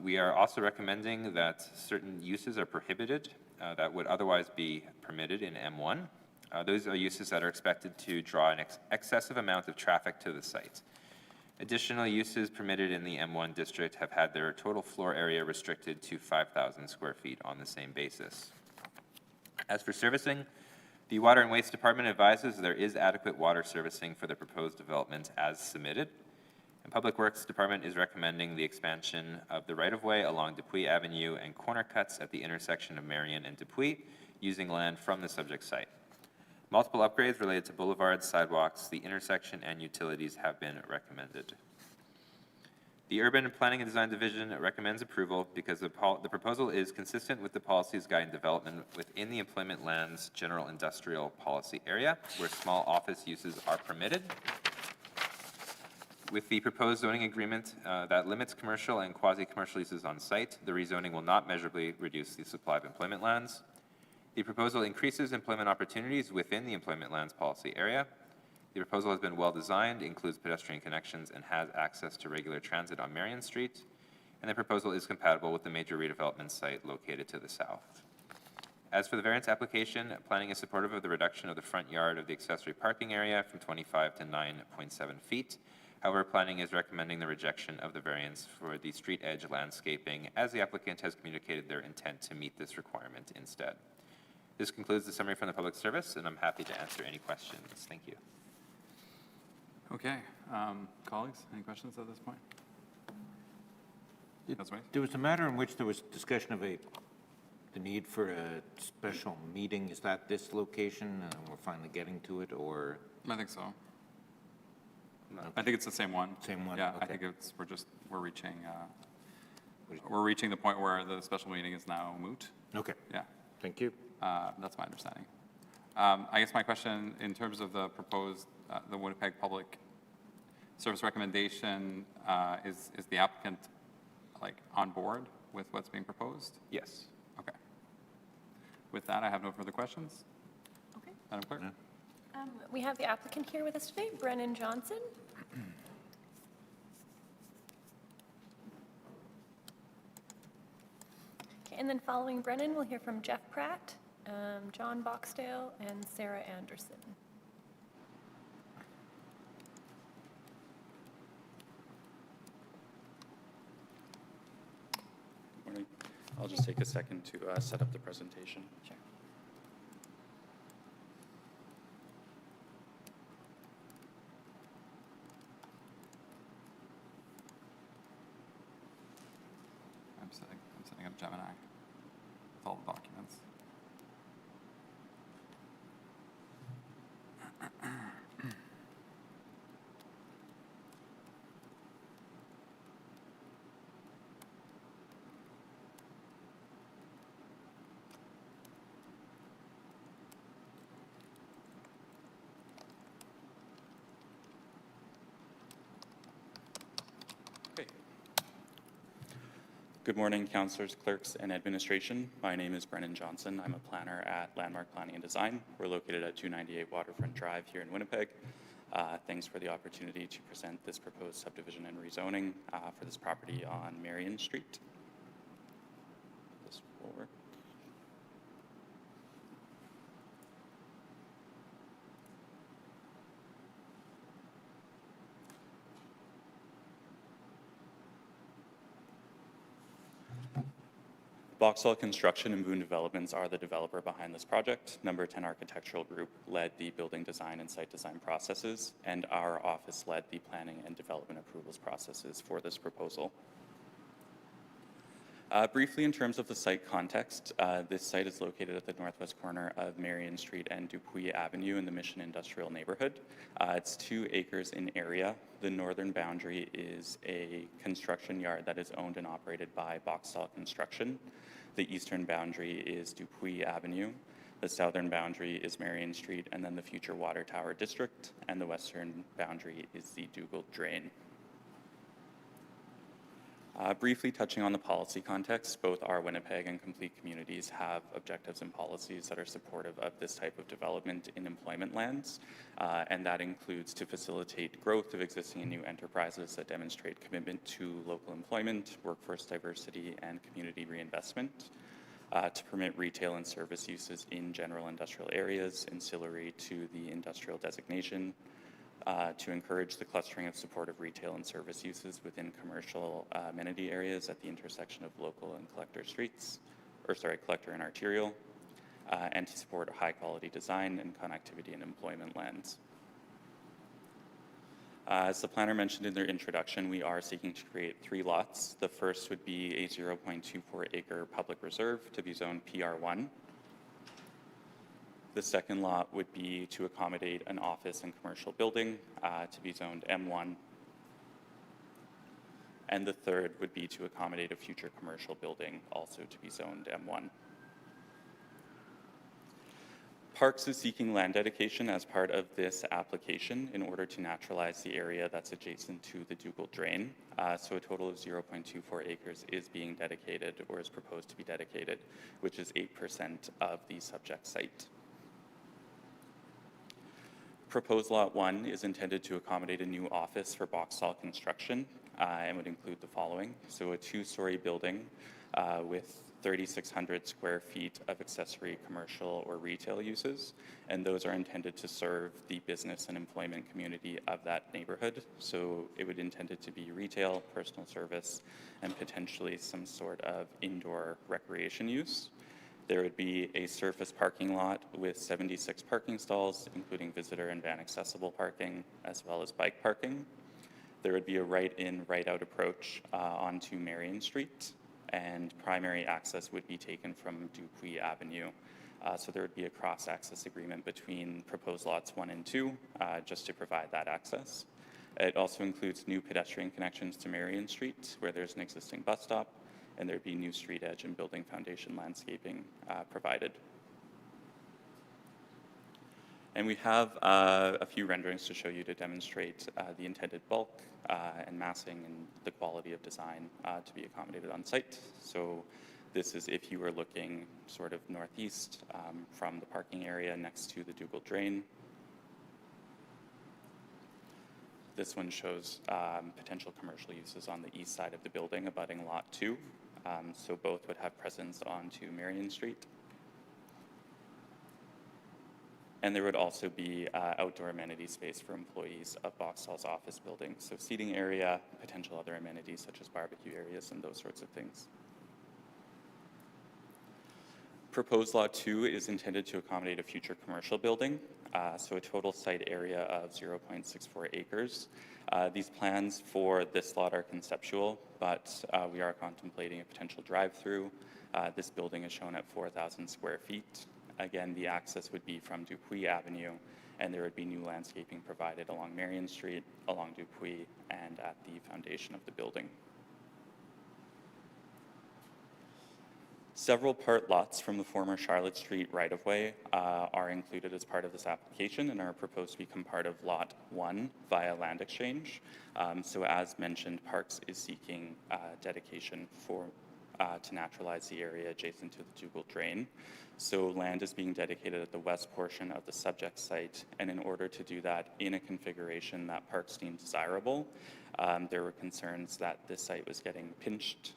We are also recommending that certain uses are prohibited that would otherwise be permitted in M1. Those are uses that are expected to draw an excessive amount of traffic to the site. Additional uses permitted in the M1 district have had their total floor area restricted to 5,000 square feet on the same basis. As for servicing, the Water and Waste Department advises there is adequate water servicing for the proposed development as submitted. And Public Works Department is recommending the expansion of the right-of-way along Dupuy Avenue and corner cuts at the intersection of Marion and Dupuy using land from the subject site. Multiple upgrades related to boulevards, sidewalks, the intersection, and utilities have been recommended. The Urban Planning and Design Division recommends approval because the proposal is consistent with the policies guiding development within the employment lands general industrial policy area, where small office uses are permitted. With the proposed zoning agreement that limits commercial and quasi-commercial uses on site, the rezoning will not measurably reduce the supply of employment lands. The proposal increases employment opportunities within the employment lands policy area. The proposal has been well designed, includes pedestrian connections, and has access to regular transit on Marion Street. And the proposal is compatible with the major redevelopment site located to the south. As for the variance application, planning is supportive of the reduction of the front yard of the accessory parking area from 25 to 9.7 feet. However, planning is recommending the rejection of the variance for the street edge landscaping, as the applicant has communicated their intent to meet this requirement instead. This concludes the summary from the public service, and I'm happy to answer any questions. Thank you. Okay, colleagues, any questions at this point? Councilor Weiss? There was a matter in which there was discussion of the need for a special meeting. Is that this location, and we're finally getting to it, or? I think so. I think it's the same one. Same one, Yeah, I okay. think we're reaching the point where the special meeting is now moot. Okay, Yeah, thank you. that's my understanding. I guess my question, in terms of the proposed, the Winnipeg Public Service recommendation, is the applicant on board with what's being proposed? Yes. Okay. With that, I have no further questions. Okay. Madam Clerk? We have the applicant here with us today, Brennan Johnson. Okay, and then following Brennan, we'll hear from Jeff Pratt, John Boxdale, and Sarah Anderson. Morning. I'll just take a second to set up the presentation. Sure. I'm setting up Gemini. with all the documents. Okay. Good morning, councillors, clerks, and administration. My name is Brennan Johnson. I'm a planner at Landmark Planning and Design. We're located at 298 Waterfront Drive here in Winnipeg. Thanks for the opportunity to present this proposed subdivision and rezoning for this property on Marion Street. This will work. Boxall Construction and Boone Developments are the developer behind this project. Number 10 Architectural Group led the building design and site design processes, and our office led the planning and development approvals processes for this proposal. Briefly, in terms of the site context, this site is located at the northwest corner of Marion Street and Dupuis Avenue in the Mission Industrial Neighborhood. It's 2 acres in area. The northern boundary is a construction yard that is owned and operated by Boxall Construction. The eastern boundary is Dupuis Avenue. The southern boundary is Marion Street and then the future Water Tower District, and the western boundary is the Dougal Drain. Briefly touching on the policy context, both our Winnipeg and Complete Communities have objectives and policies that are supportive of this type of development in employment lands, and that includes to facilitate growth of existing and new enterprises that demonstrate commitment to local employment, workforce diversity, and community reinvestment, to permit retail and service uses in general industrial areas, ancillary to the industrial designation, to encourage the clustering of supportive retail and service uses within commercial amenity areas at the intersection of local and collector streets, collector and arterial, and to support high-quality design and connectivity in employment lands. As the planner mentioned in their introduction, we are seeking to create 3 lots. The first would be a 0.24 acre public reserve to be zoned PR1. The second lot would be to accommodate an office and commercial building to be zoned M1. And the third would be to accommodate a future commercial building also to be zoned M1. Parks is seeking land dedication as part of this application in order to naturalize the area that's adjacent to the Dougal Drain. So a total of 0.24 acres is being dedicated or is proposed to be dedicated, which is 8% of the subject site. Proposed Lot 1 is intended to accommodate a new office for Boxall Construction and would include the following. So a 2-story building with 3,600 square feet of accessory commercial or retail uses, and those are intended to serve the business and employment community of that neighborhood. So it would intend it to be retail, personal service, and potentially some sort of indoor recreation use. There would be a surface parking lot with 76 parking stalls, including visitor and van accessible parking, as well as bike parking. There would be a right-in, right-out approach onto Marion Street, and primary access would be taken from Dupuis Avenue. So there would be a cross-access agreement between proposed lots 1 and 2, just to provide that access. It also includes new pedestrian connections to Marion Street, where there's an existing bus stop, and there'd be new street edge and building foundation landscaping provided. And we have a few renderings to show you to demonstrate the intended bulk and massing and the quality of design to be accommodated on site. So this is if you were looking sort of northeast from the parking area next to the Dougal Drain. This one shows potential commercial uses on the east side of the building abutting Lot 2. So both would have presence onto Marion Street. And there would also be outdoor amenity space for employees of Boxall's office building. So seating area, potential other amenities such as barbecue areas and those sorts of things. Proposed Lot 2 is intended to accommodate a future commercial building. So a total site area of 0.64 acres. These plans for this lot are conceptual, but we are contemplating a potential drive-through, This building is shown at 4,000 square feet. Again, the access would be from Dupuy Avenue, and there would be new landscaping provided along Marion Street, along Dupuy, and at the foundation of the building. Several part lots from the former Charlotte Street right-of-way are included as part of this application and are proposed to become part of Lot 1 via land exchange. So as mentioned, Parks is seeking dedication to naturalize the area adjacent to the Dougal Drain. So land is being dedicated at the west portion of the subject site, and in order to do that in a configuration that Parks deemed desirable, there were concerns that this site was getting pinched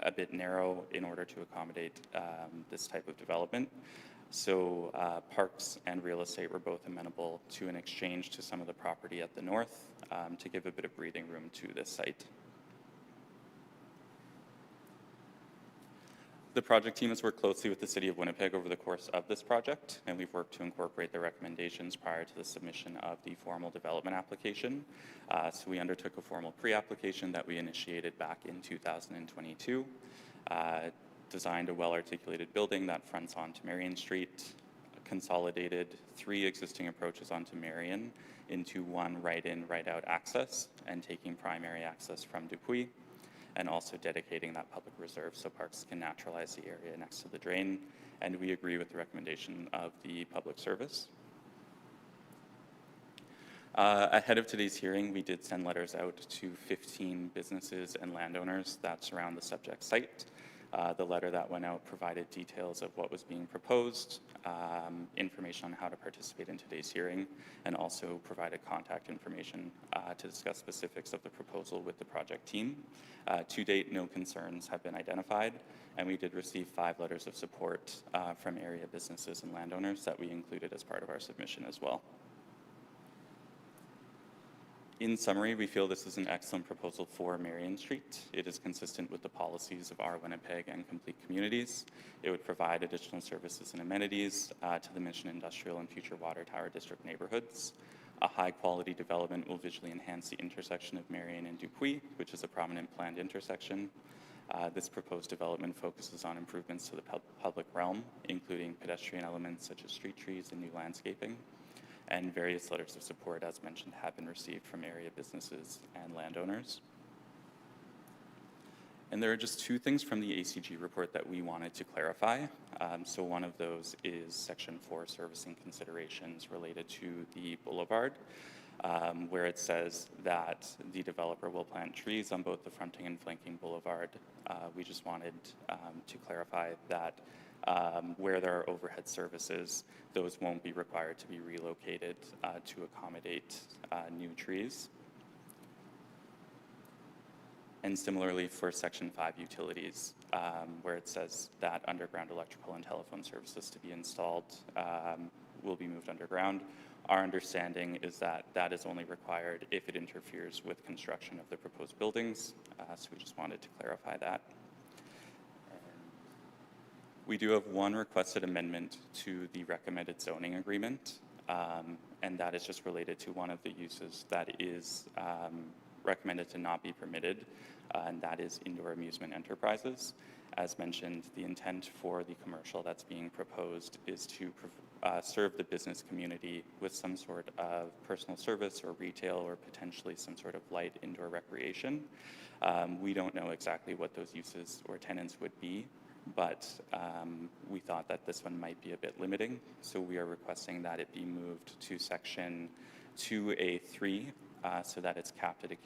a bit narrow in order to accommodate this type of development. So Parks and Real Estate were both amenable to an exchange to some of the property at the north to give a bit of breathing room to this site. The project team has worked closely with the City of Winnipeg over the course of this project, and we've worked to incorporate the recommendations prior to the submission of the formal development application. So we undertook a formal pre-application that we initiated back in 2022, designed a well-articulated building that fronts onto Marion Street, consolidated 3 existing approaches onto Marion into one right-in, right-out access, and taking primary access from Dupuy, and also dedicating that public reserve so Parks can naturalize the area next to the drain. And we agree with the recommendation of the public service. Ahead of today's hearing, we did send letters out to 15 businesses and landowners that surround the subject site. The letter that went out provided details of what was being proposed, information on how to participate in today's hearing, and also provided contact information to discuss specifics of the proposal with the project team. To date, no concerns have been identified, and we did receive 5 letters of support from area businesses and landowners that we included as part of our submission as well. In summary, we feel this is an excellent proposal for Marion Street. It is consistent with the policies of our Winnipeg and Complete Communities. It would provide additional services and amenities to the Mission Industrial and future Water Tower District neighborhoods. A high-quality development will visually enhance the intersection of Marion and Dupuy, which is a prominent planned intersection. This proposed development focuses on improvements to the public realm, including pedestrian elements such as street trees and new landscaping. And various letters of support, as mentioned, have been received from area businesses and landowners. And there are just 2 things from the ACG report that we wanted to clarify. So one of those is Section 4 servicing considerations related to the boulevard, where it says that the developer will plant trees on both the fronting and flanking boulevard. We just wanted to clarify that where there are overhead services, those won't be required to be relocated to accommodate new trees. And similarly for Section 5 utilities, where it says that underground electrical and telephone services to be installed will be moved underground. Our understanding is that that is only required if it interferes with construction of the proposed buildings. So we just wanted to clarify that. We do have one requested amendment to the recommended zoning agreement, and that is just related to one of the uses that is recommended to not be permitted, and that is indoor amusement enterprises. As mentioned, the intent for the commercial that's being proposed is to serve the business community with some sort of personal service or retail or potentially some sort of light indoor recreation. We don't know exactly what those uses or tenants would be, but we thought that this one might be a bit limiting, so we are requesting that it be moved to Section 2A3 so that it's capped at a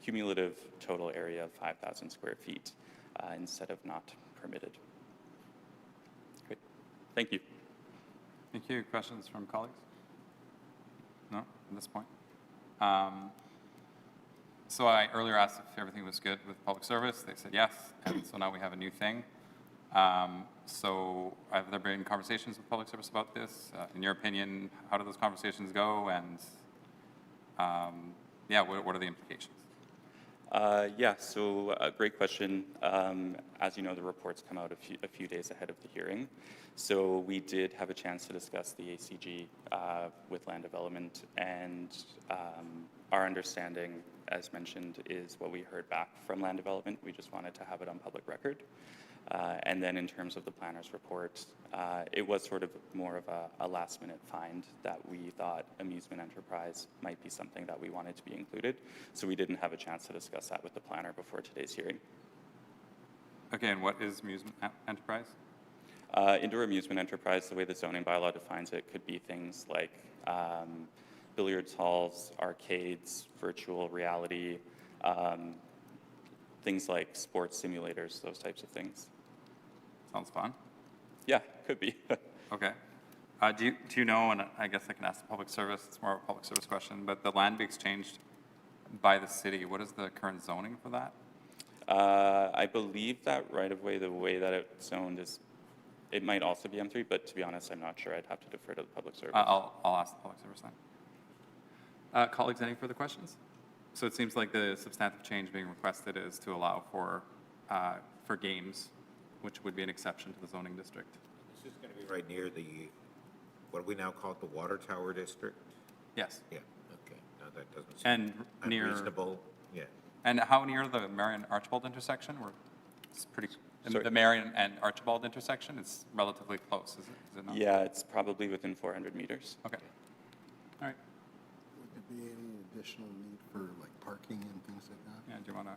cumulative total area of 5,000 square feet instead of not permitted. Great. Thank you. Thank you. Questions from colleagues? No, at this point? So I earlier asked if everything was good with public service. They said yes, and so now we have a new thing. So have there been conversations with public service about this? In your opinion, how do those conversations go? And yeah, what are the implications? Yeah, so great question. As you know, the reports come out a few days ahead of the hearing. So we did have a chance to discuss the ACG with land development, and our understanding, as mentioned, is what we heard back from land development. We just wanted to have it on public record. And then in terms of the planner's report, it was sort of more of a last-minute find that we thought amusement enterprise might be something that we wanted to be included. So we didn't have a chance to discuss that with the planner before today's hearing. Okay, and what is amusement enterprise? Indoor amusement enterprise, the way the zoning bylaw defines it, could be things like billiards halls, arcades, virtual reality, things like sports simulators, those types of things. Sounds fun. Yeah, could be. Okay. Do you know, and I guess I can ask the public service, it's more of a public service question, but the land be exchanged by the city, what is the current zoning for that? I believe that right of way, the way that it's zoned is, it might also be M3, but to be honest, I'm not sure. I'd have to defer to the public service. I'll ask the public service then. Colleagues, any further questions? So it seems like the substantive change being requested is to allow for games, which would be an exception to the zoning district. This is going to be right near the, what do we now call it, the Water Tower District? Yes. Yeah, okay. Now that doesn't And seem near, unreasonable. Yeah. and how near the Marion Archibald intersection? It's pretty, Sorry. the Marion and Archibald intersection, it's relatively close, is it not? Yeah, it's probably within 400 meters. Okay. All right. Would there be any additional need for like parking and things like that? Yeah, do you want to?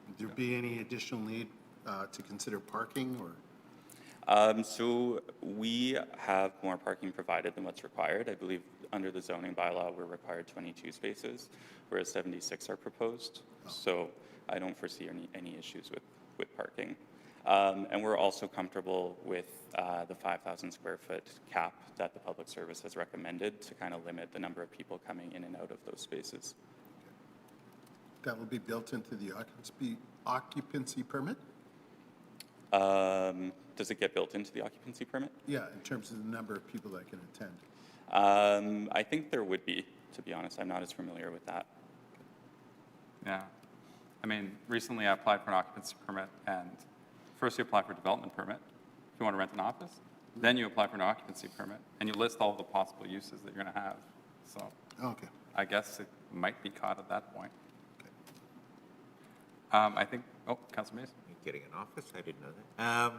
Would there be any additional need to consider parking or? So we have more parking provided than what's required. I believe under the zoning bylaw, we're required 22 spaces, whereas 76 are proposed. So I don't foresee any issues with parking. And we're also comfortable with the 5,000 square foot cap that the public service has recommended to kind of limit the number of people coming in and out of those spaces. That will be built into the occupancy permit? Does it get built into the occupancy permit? Yeah, in terms of the number of people that can attend. I think there would be, to be honest. I'm not as familiar with that. Yeah. I mean, recently I applied for an occupancy permit, and first you apply for a development permit if you want to rent an office. Then you apply for an occupancy permit, and you list all the possible uses that you're going to have. So Okay. I guess it might be caught at that point. I think, Councilor Mays? Getting an office, I didn't know that.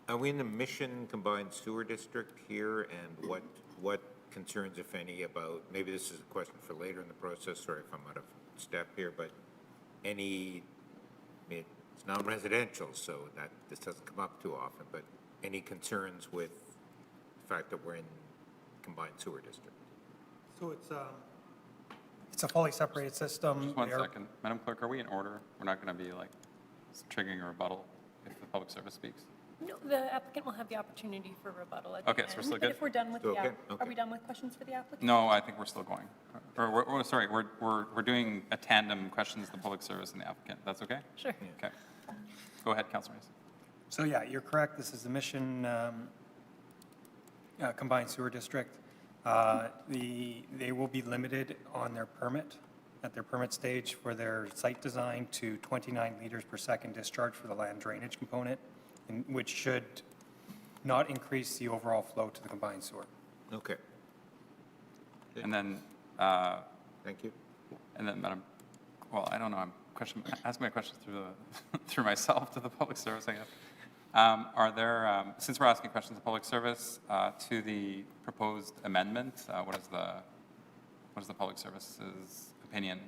Are we in the Mission Combined Sewer District here, and what concerns, if any, about, maybe this is a question for later in the process, sorry if I'm out of step here, but any, I mean, it's non-residential, so that, this doesn't come up too often, but any concerns with the fact that we're in Combined Sewer District? So it's a fully separated system. Just 1 second. Madam Clerk, are we in order? We're not going to be like triggering a rebuttal if the public service speaks? No, the applicant will have the opportunity for rebuttal at the end. Okay, so we're still But good? if we're done with Still the, okay? are Okay. we done with questions for the applicant? No, I think we're still going. Or sorry, we're doing a tandem questions, the public service and the applicant. That's okay? Sure. Okay. Go ahead, Councilor Mays. So yeah, you're correct. This is the Mission Combined Sewer District. They will be limited on their permit, at their permit stage for their site design to 29 liters per second discharge for the land drainage component, which should not increase the overall flow to the combined sewer. Okay, And then, thank you. and then, Madam, well, I don't know, I'm asking my questions through myself to the public service, I guess. Are there, since we're asking questions of public service, to the proposed amendment, what is the public service's opinion?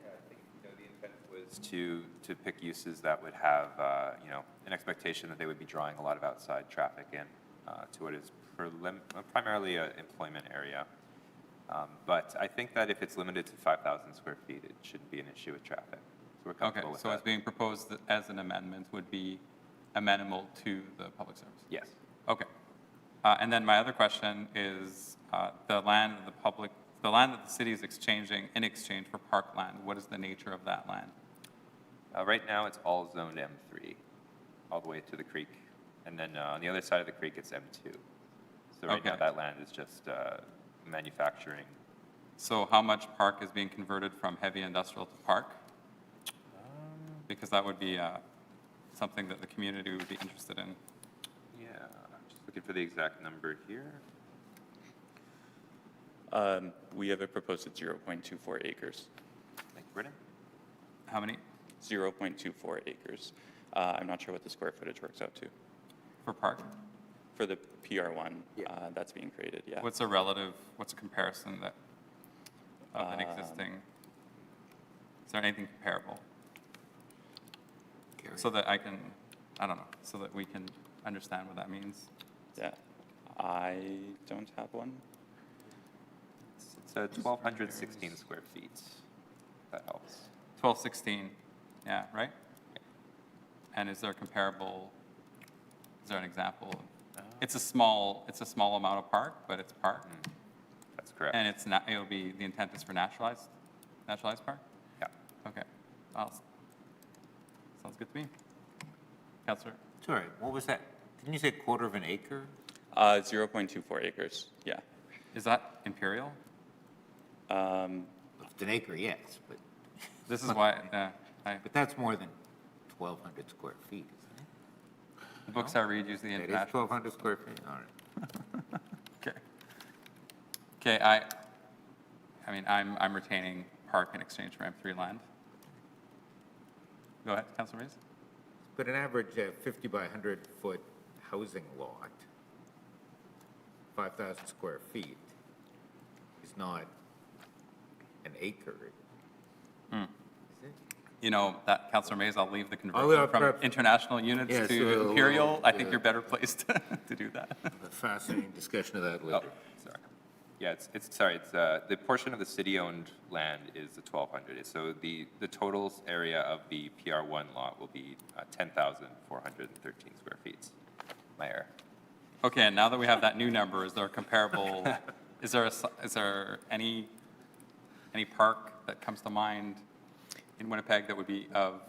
Yeah, I think, the intent was to pick uses that would have, an expectation that they would be drawing a lot of outside traffic in to what is primarily an employment area. But I think that if it's limited to 5,000 square feet, it shouldn't be an issue with traffic. So we're Okay, comfortable with so that. it's being proposed as an amendment would be amenable to the public service? Yes. Okay. And then my other question is, the land that the city is exchanging in exchange for parkland, what is the nature of that land? Right now, it's all zoned M3, all the way to the creek. And then on the other side of the creek, it's M2. So right now, Okay. that land is just manufacturing. So how much park is being converted from heavy industrial to park? Because that would be something that the community would be interested in. Yeah, just looking for the exact number here. We have it proposed at 0.24 acres. Thank you, Brendan. How many? 0.24 acres. I'm not sure what the square footage works out to. For park? For the PR1 that's being created, yeah. What's a comparison that, of an existing, is there anything comparable? So that I don't know, so that we can understand what that means. Yeah, I don't have one. It's 1,216 square feet. That helps. 1216, yeah, right? And is there an example? It's a small amount of park, but it's park. That's correct. And the intent is for naturalized park? Yeah. Okay. Well, sounds good to me. Counselor? Sorry, what was that? Didn't you say quarter of an acre? 0.24 acres, yeah. Is that imperial? It's an acre, yes, but, This is why, but that's more than 1,200 square feet, isn't it? the books I read use the It is international. 1,200 square feet, all right. Okay. Okay, I mean, I'm retaining park in exchange for M3 land. Go ahead, Councilor Mays. But an average 50 by 100 foot housing lot, 5,000 square feet, is not an acre. Is it? You know, that, Councilor Mays, I'll leave the yeah, conversion from perhaps- international units Yeah, to so, imperial. I think yeah. you're better placed to do that. A fascinating discussion of that Oh, later. sorry. Yeah, it's the portion of the city-owned land is the 1,200. So the total area of the PR1 lot will be 10,413 square feet. My error. Okay, and now that we have that new number, is there a comparable, is there any park that comes to mind in Winnipeg that would be of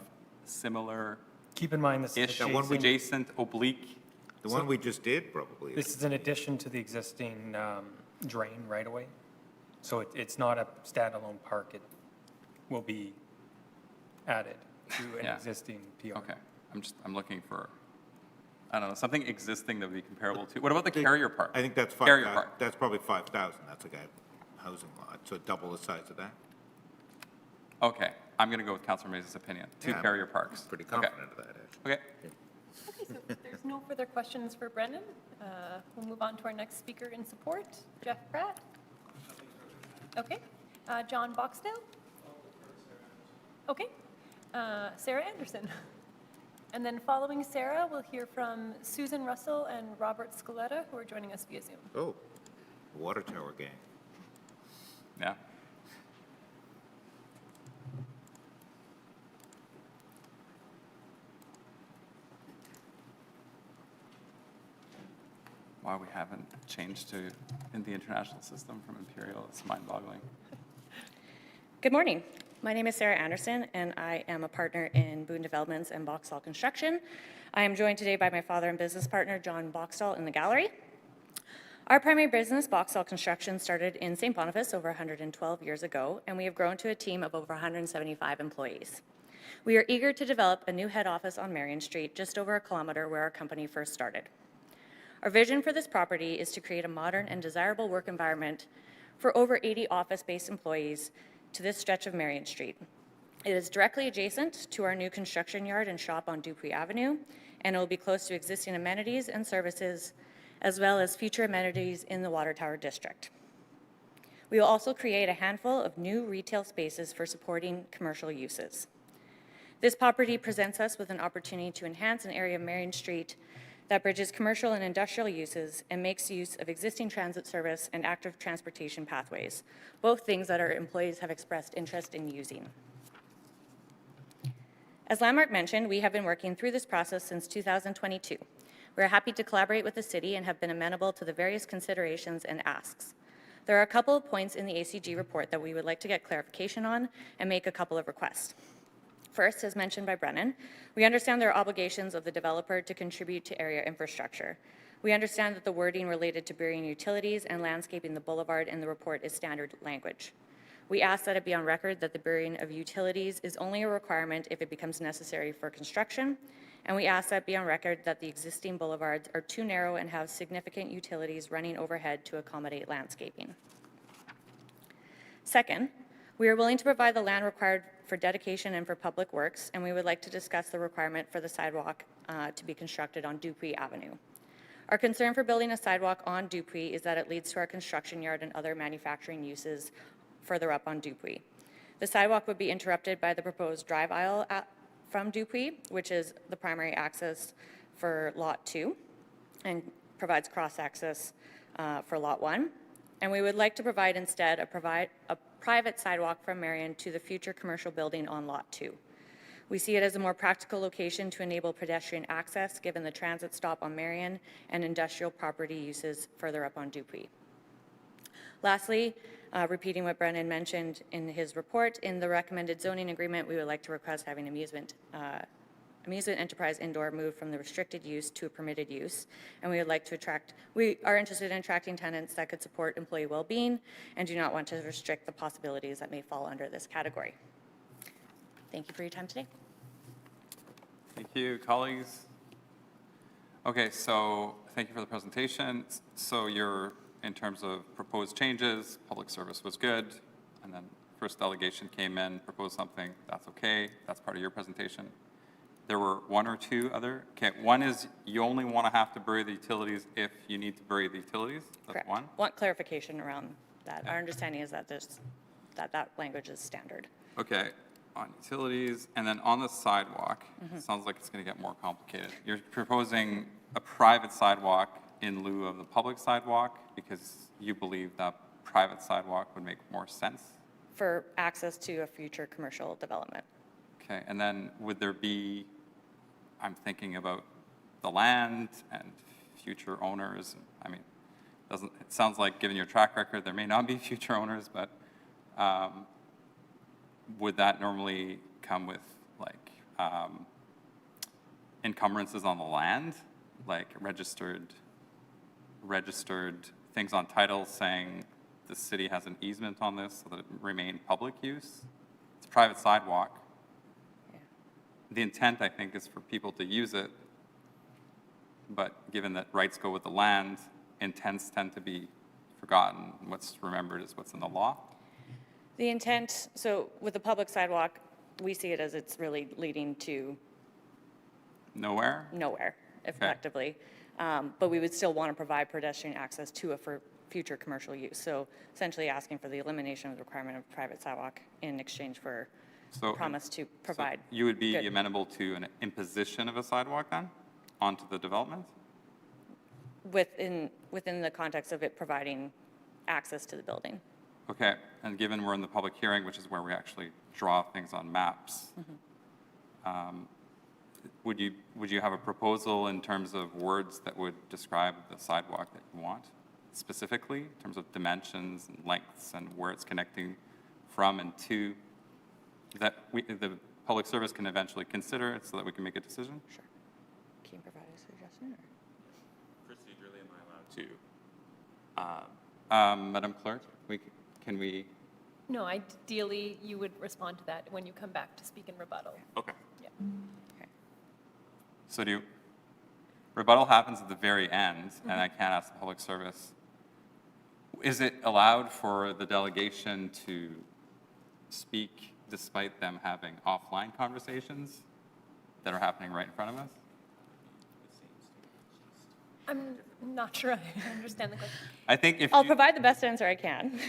similar-ish, Keep in mind, this is adjacent, oblique? The one we just did probably. This is in addition to the existing drain right away. So it's not a standalone park. It will be added to an Yeah. existing PR. Okay, I'm looking for, I don't know, something existing that would be comparable to, what about the carrier park? I think that's Carrier 5,000, park. that's probably 5,000, that's like a housing lot, so double the size of that. Okay, I'm gonna go with Councilor Mays' opinion, two Yeah, carrier parks. Pretty Okay. confident of that, actually. Okay, Okay, so if there's no further questions for Brendan, we'll move on to our next speaker in support, Jeff Pratt. Okay, John Boxdale? Okay, Sarah Anderson. And then following Sarah, we'll hear from Susan Russell and Robert Scaletta, who are joining us via Zoom. Oh, water tower gang. yeah. Why we haven't changed in the international system from imperial, it's mind-boggling. Good morning. My name is Sarah Anderson, and I am a partner in Boone Developments and Boxall Construction. I am joined today by my father and business partner, John Boxall, in the gallery. Our primary business, Boxall Construction, started in St. Boniface over 112 years ago, and we have grown to a team of over 175 employees. We are eager to develop a new head office on Marion Street, just over a kilometer where our company first started. Our vision for this property is to create a modern and desirable work environment for over 80 office-based employees to this stretch of Marion Street. It is directly adjacent to our new construction yard and shop on Dupuy Avenue, and it will be close to existing amenities and services, as well as future amenities in the Water Tower District. We will also create a handful of new retail spaces for supporting commercial uses. This property presents us with an opportunity to enhance an area of Marion Street that bridges commercial and industrial uses and makes use of existing transit service and active transportation pathways, both things that our employees have expressed interest in using. As Landmark mentioned, we have been working through this process since 2022. We are happy to collaborate with the city and have been amenable to the various considerations and asks. There are a couple of points in the ACG report that we would like to get clarification on and make a couple of requests. First, as mentioned by Brennan, we understand there are obligations of the developer to contribute to area infrastructure. We understand that the wording related to burying utilities and landscaping the boulevard in the report is standard language. We ask that it be on record that the burying of utilities is only a requirement if it becomes necessary for construction, and we ask that it be on record that the existing boulevards are too narrow and have significant utilities running overhead to accommodate landscaping. Second, We are willing to provide the land required for dedication and for public works, and we would like to discuss the requirement for the sidewalk to be constructed on Dupuy Avenue. Our concern for building a sidewalk on Dupuy is that it leads to our construction yard and other manufacturing uses further up on Dupuy. The sidewalk would be interrupted by the proposed drive aisle from Dupuy, which is the primary access for Lot 2, and provides cross-access for Lot 1. And we would like to provide instead a private sidewalk from Marion to the future commercial building on Lot 2. We see it as a more practical location to enable pedestrian access, given the transit stop on Marion and industrial property uses further up on Dupuy. Lastly, repeating what Brennan mentioned in his report, in the recommended zoning agreement, we would like to request having amusement enterprise indoor moved from the restricted use to a permitted use. And we are interested in attracting tenants that could support employee well-being and do not want to restrict the possibilities that may fall under this category. Thank you for your time today. Thank you, colleagues. Okay, so thank you for the presentation. So in terms of proposed changes, public service was good, and then first delegation came in, proposed something, that's okay, that's part of your presentation. There were one or two other, okay, one is you only want to have to bury the utilities if you need to bury the utilities, that's Correct. one. Want clarification around that. Our understanding is that that language is standard. Okay, on utilities, and then on the sidewalk, it sounds like it's going to get more complicated. You're proposing a private sidewalk in lieu of the public sidewalk because you believe that private sidewalk would make more sense? For access to a future commercial development. Okay, and then would there be, I'm thinking about the land and future owners. I mean, it sounds like given your track record, there may not be future owners, but would that normally come with like encumbrances on the land, like registered things on title saying the city has an easement on this so that it remain public use? It's a private sidewalk. The intent, I think, is for people to use it, but given that rights go with the land, intents tend to be forgotten. What's remembered is what's in the law. The intent, so with the public sidewalk, we see it as it's really leading to Nowhere? nowhere, effectively. But we would still want to provide pedestrian access to it for future commercial use. So essentially asking for the elimination of the requirement of private sidewalk in exchange for promise to provide. So you would be good. amenable to an imposition of a sidewalk then onto the development? Within the context of it providing access to the building. Okay, and given we're in the public hearing, which is where we actually draw things on maps, would you have a proposal in terms of words that would describe the sidewalk that you want specifically, in terms of dimensions and lengths and where it's connecting from and to, that the public service can eventually consider it so that we can make a decision? Sure. Can you provide a suggestion? Procedurally, am I allowed to? Madam Clerk, can we? No, ideally, you would respond to that when you come back to speak in rebuttal. Okay. Yeah. So rebuttal happens at the very end, and I can't ask the public service. Is it allowed for the delegation to speak despite them having offline conversations that are happening right in front of us? I'm not sure I understand the question. I think if I'll you- provide the best answer I can.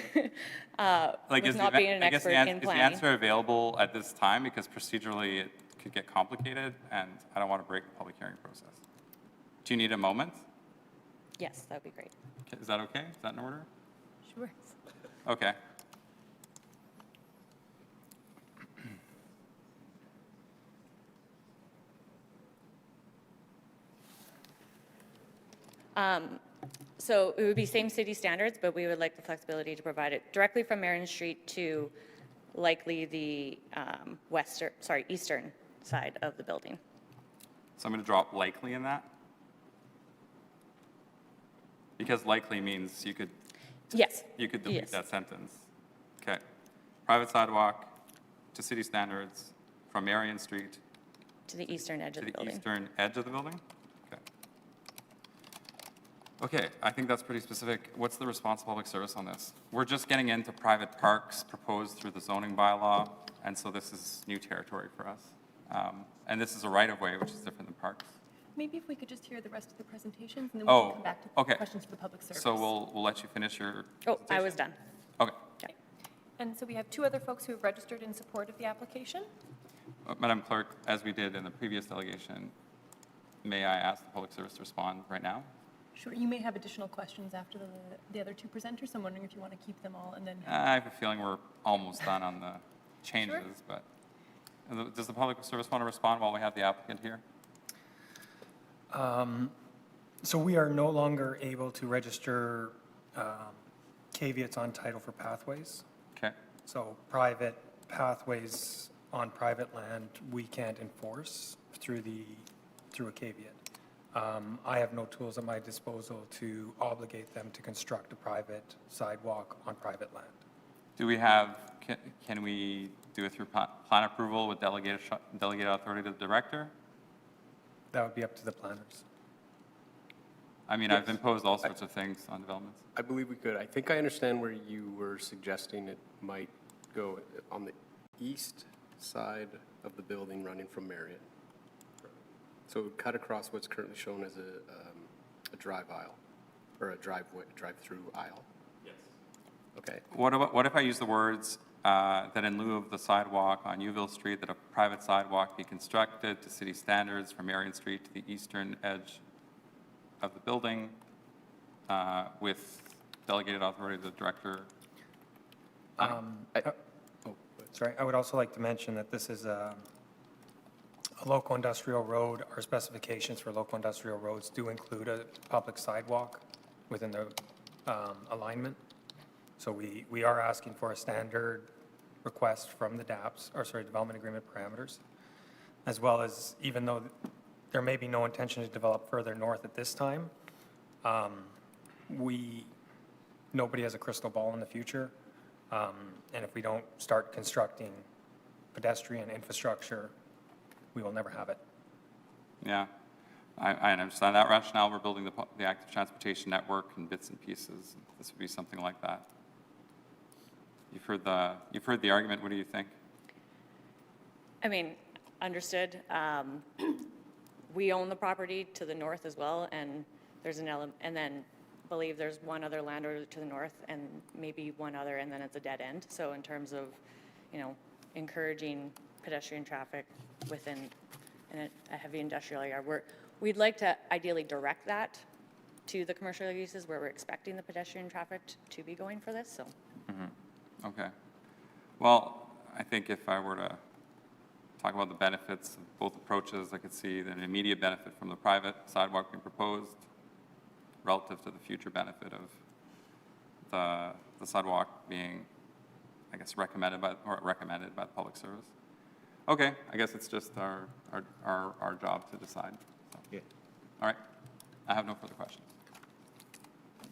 like, with not being an expert in is the planning. answer available at this time? Because procedurally, it could get complicated, and I don't want to break the public hearing process. Do you need a moment? Yes, that would be great. Okay, is that okay? Is that in order? Sure. Okay. So it would be same city standards, but we would like the flexibility to provide it directly from Marion Street to likely the eastern side of the building. So I'm going to drop likely in that. Because likely means you could Yes. delete Yes. that sentence. Okay. Private sidewalk to city standards from Marion Street To the eastern edge to of the the building. eastern edge of the building? Okay. Okay, I think that's pretty specific. What's the response of public service on this? We're just getting into private parks proposed through the zoning bylaw, and so this is new territory for us. And this is a right-of-way, which is different than parks. Maybe if we could just hear the rest of the presentations, and then we can come back to okay. questions for the public service. So we'll let you finish your Oh, I was done. Okay. Okay. And so we have 2 other folks who have registered in support of the application. Madam Clerk, as we did in the previous delegation, may I ask the public service to respond right now? Sure, you may have additional questions after the other 2 presenters, so I'm wondering if you want to keep them all and then. I have a feeling we're almost done on the changes, but does the public service want to respond while we have the applicant here? So we are no longer able to register caveats on title for pathways. Okay. So private pathways on private land, we can't enforce through a caveat. I have no tools at my disposal to obligate them to construct a private sidewalk on private land. Do we have, can we do it through plan approval with delegated authority to the director? That would be up to the planners. I mean, I've imposed all sorts of things on developments. I believe we could. I think I understand where you were suggesting it might go on the east side of the building running from Marriott. So it would cut across what's currently shown as a drive aisle, or a drive-through aisle. Yes. Okay. What if I use the words that in lieu of the sidewalk on Uville Street, that a private sidewalk be constructed to city standards from Marion Street to the eastern edge of the building with delegated authority to the director? Sorry, I would also like to mention that this is a local industrial road. Our specifications for local industrial roads do include a public sidewalk within the alignment. So we are asking for a standard request from the DAPs, or sorry, Development Agreement Parameters, as well as, even though there may be no intention to develop further north at this time, nobody has a crystal ball in the future. And if we don't start constructing pedestrian infrastructure, we will never have it. Yeah, I understand that rationale. We're building the active transportation network in bits and pieces. This would be something like that. You've heard the argument. What do you think? I mean, understood. We own the property to the north as well, and there's an element, and then believe there's one other landowner to the north and maybe one other, and then it's a dead end. So in terms of, encouraging pedestrian traffic within a heavy industrial area, we'd like to ideally direct that to the commercial uses where we're expecting the pedestrian traffic to be going for this, so. Mm-hmm. Okay. Well, I think if I were to talk about the benefits of both approaches, I could see an immediate benefit from the private sidewalk being proposed relative to the future benefit of the sidewalk being, I guess, recommended by the public service. Okay, I guess it's just our job to decide. So. Yeah. All right, I have no further questions.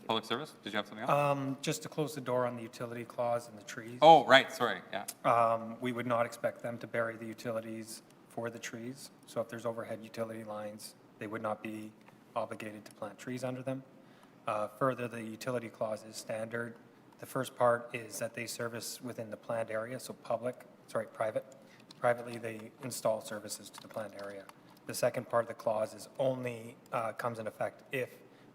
Public service, did you have something else? Just to close the door on the utility clause and the trees. Oh, right, sorry, yeah. We would not expect them to bury the utilities for the trees. So if there's overhead utility lines, they would not be obligated to plant trees under them. Further, the utility clause is standard. The first part is that they service within the planned area, so private. Privately, they install services to the planned area. The second part of the clause is only comes in effect if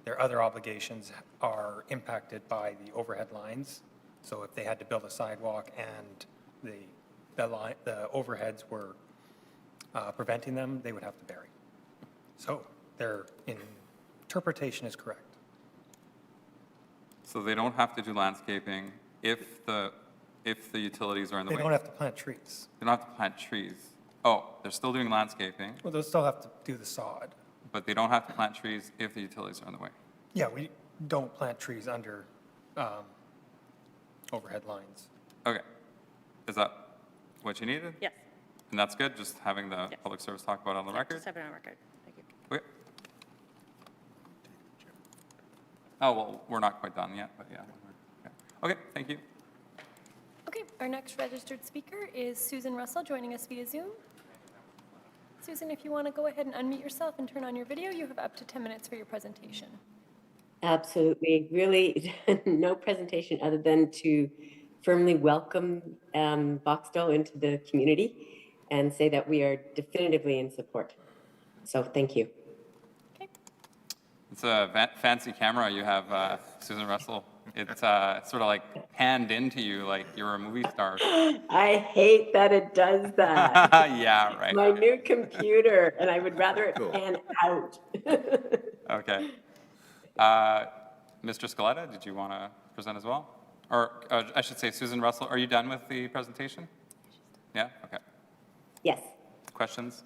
their other obligations are impacted by the overhead lines. So if they had to build a sidewalk and the overheads were preventing them, they would have to bury. So their interpretation is correct. So they don't have to do landscaping if the utilities are in the way? They don't have to plant trees. They don't have to plant trees. Oh, they're still doing landscaping, Well, they'll still have to do the sod. but they don't have to plant trees if the utilities are in the way. Yeah, we don't plant trees under overhead lines. Okay. Is that what you needed? Yes. And that's good, just having the Yes. public service talk about it on the record? Just have it on record. Thank you. Okay. Oh, well, we're not quite done yet, but yeah. Okay, thank you. Okay, our next registered speaker is Susan Russell, joining us via Zoom. Susan, if you want to go ahead and unmute yourself and turn on your video, you have up to 10 minutes for your presentation. Absolutely. Really, no presentation other than to firmly welcome Boxtel into the community and say that we are definitively in support. So thank you. Okay. It's a fancy camera you have, Susan Russell. It's sort of like panned into you like you're a movie star. I hate that it does that. Yeah, right. My new computer, and I would rather it pan out. Okay. Mr. Scaletta, did you want to present as well? Or I should say, Susan Russell, are you done with the presentation? Yeah, okay. Yes. Questions?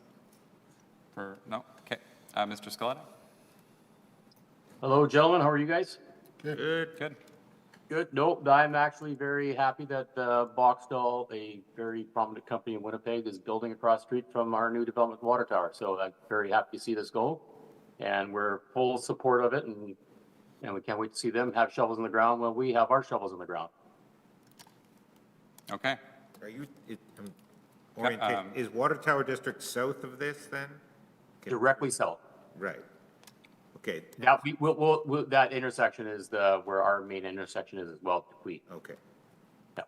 No? Okay. Mr. Scaletta? Hello, gentlemen. How are you guys? Good. Good. Good. No, I'm actually very happy that Boxtel, a very prominent company in Winnipeg, is building across the street from our new development water tower. So I'm very happy to see this go, and we're full support of it, and we can't wait to see them have shovels in the ground when we have our shovels in the ground. Okay. Are you, orientation, is Water Tower District south of this then? Directly south. Right. Okay. Yeah, we'll that intersection is where our main intersection is as well. Okay. Yeah.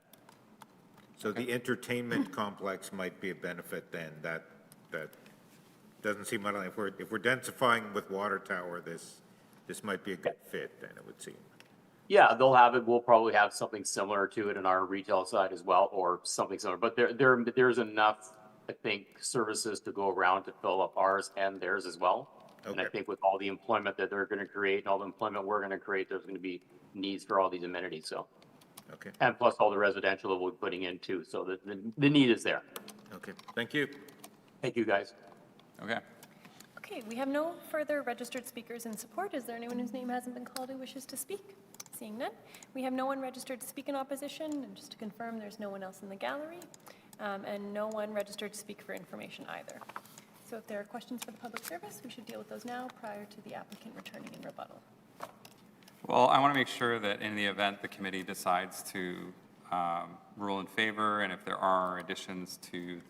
So the entertainment complex might be a benefit then, that doesn't seem, if we're densifying with Water Tower, this might be a good fit then, it would seem. Yeah, they'll have it. We'll probably have something similar to it in our retail side as well, or something similar. But there's enough, I think, services to go around to fill up ours and theirs as well. Okay. And I think with all the employment that they're going to create and all the employment we're going to create, there's going to be needs for all these amenities. So, Okay. and plus all the residential that we're putting in too. So the need is there. Okay, thank you. Thank you, guys. Okay. Okay, we have no further registered speakers in support. Is there anyone whose name hasn't been called who wishes to speak? Seeing none. We have no one registered to speak in opposition, and just to confirm, there's no one else in the gallery, and no one registered to speak for information either. So if there are questions for the public service, we should deal with those now prior to the applicant returning in rebuttal. Well, I want to make sure that in the event the committee decides to rule in favor, and if there are additions to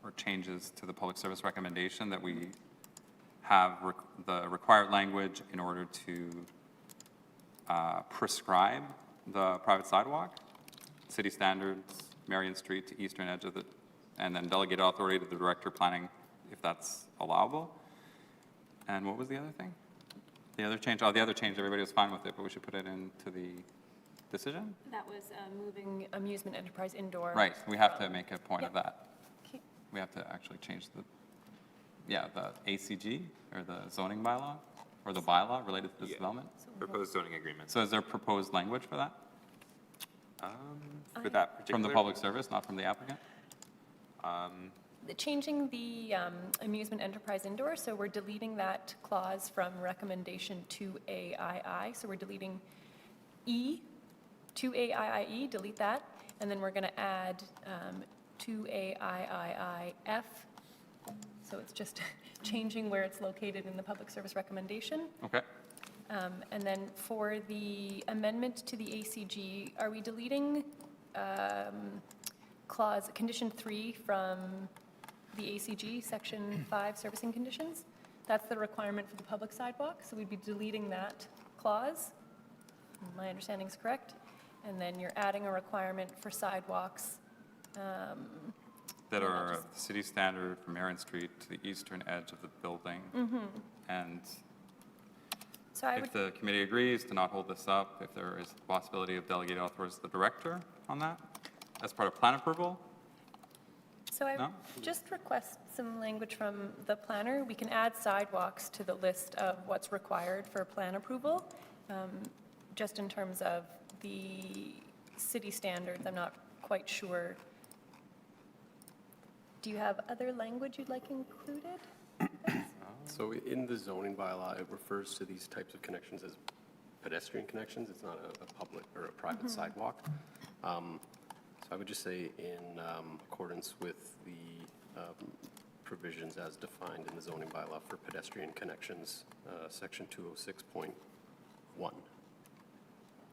or changes to the public service recommendation, that we have the required language in order to prescribe the private sidewalk, city standards, Marion Street to eastern edge of and then delegate authority to the director planning if that's allowable. And what was the other thing? The other change, the other change, everybody was fine with it, but we should put it into the decision? That was moving amusement enterprise indoor. Right, we have to make a point of that. Okay. We have to actually change the ACG, or the zoning bylaw, or the bylaw related to this development. Proposed zoning agreement. So is there proposed language for that? For that particular. From the public service, not from the applicant? Changing the amusement enterprise indoor, so we're deleting that clause from recommendation 2AII. So we're deleting E, 2AIIE, delete that, and then we're going to add 2AIIIF. So it's just changing where it's located in the public service recommendation. Okay. And then for the amendment to the ACG, are we deleting condition 3 from the ACG, section 5, servicing conditions? That's the requirement for the public sidewalk, so we'd be deleting that clause. My understanding is correct. And then you're adding a requirement for sidewalks. That are the city standard from Marion Street to the eastern edge of the building. And So I would, if the committee agrees to not hold this up, if there is the possibility of delegating authority to the director on that, as part of plan approval? so I No? would just request some language from the planner. We can add sidewalks to the list of what's required for plan approval, just in terms of the city standards. I'm not quite sure. Do you have other language you'd like included? So in the zoning bylaw, it refers to these types of connections as pedestrian connections. It's not a public or a private sidewalk. So I would just say in accordance with the provisions as defined in the zoning bylaw for pedestrian connections, section 206.1.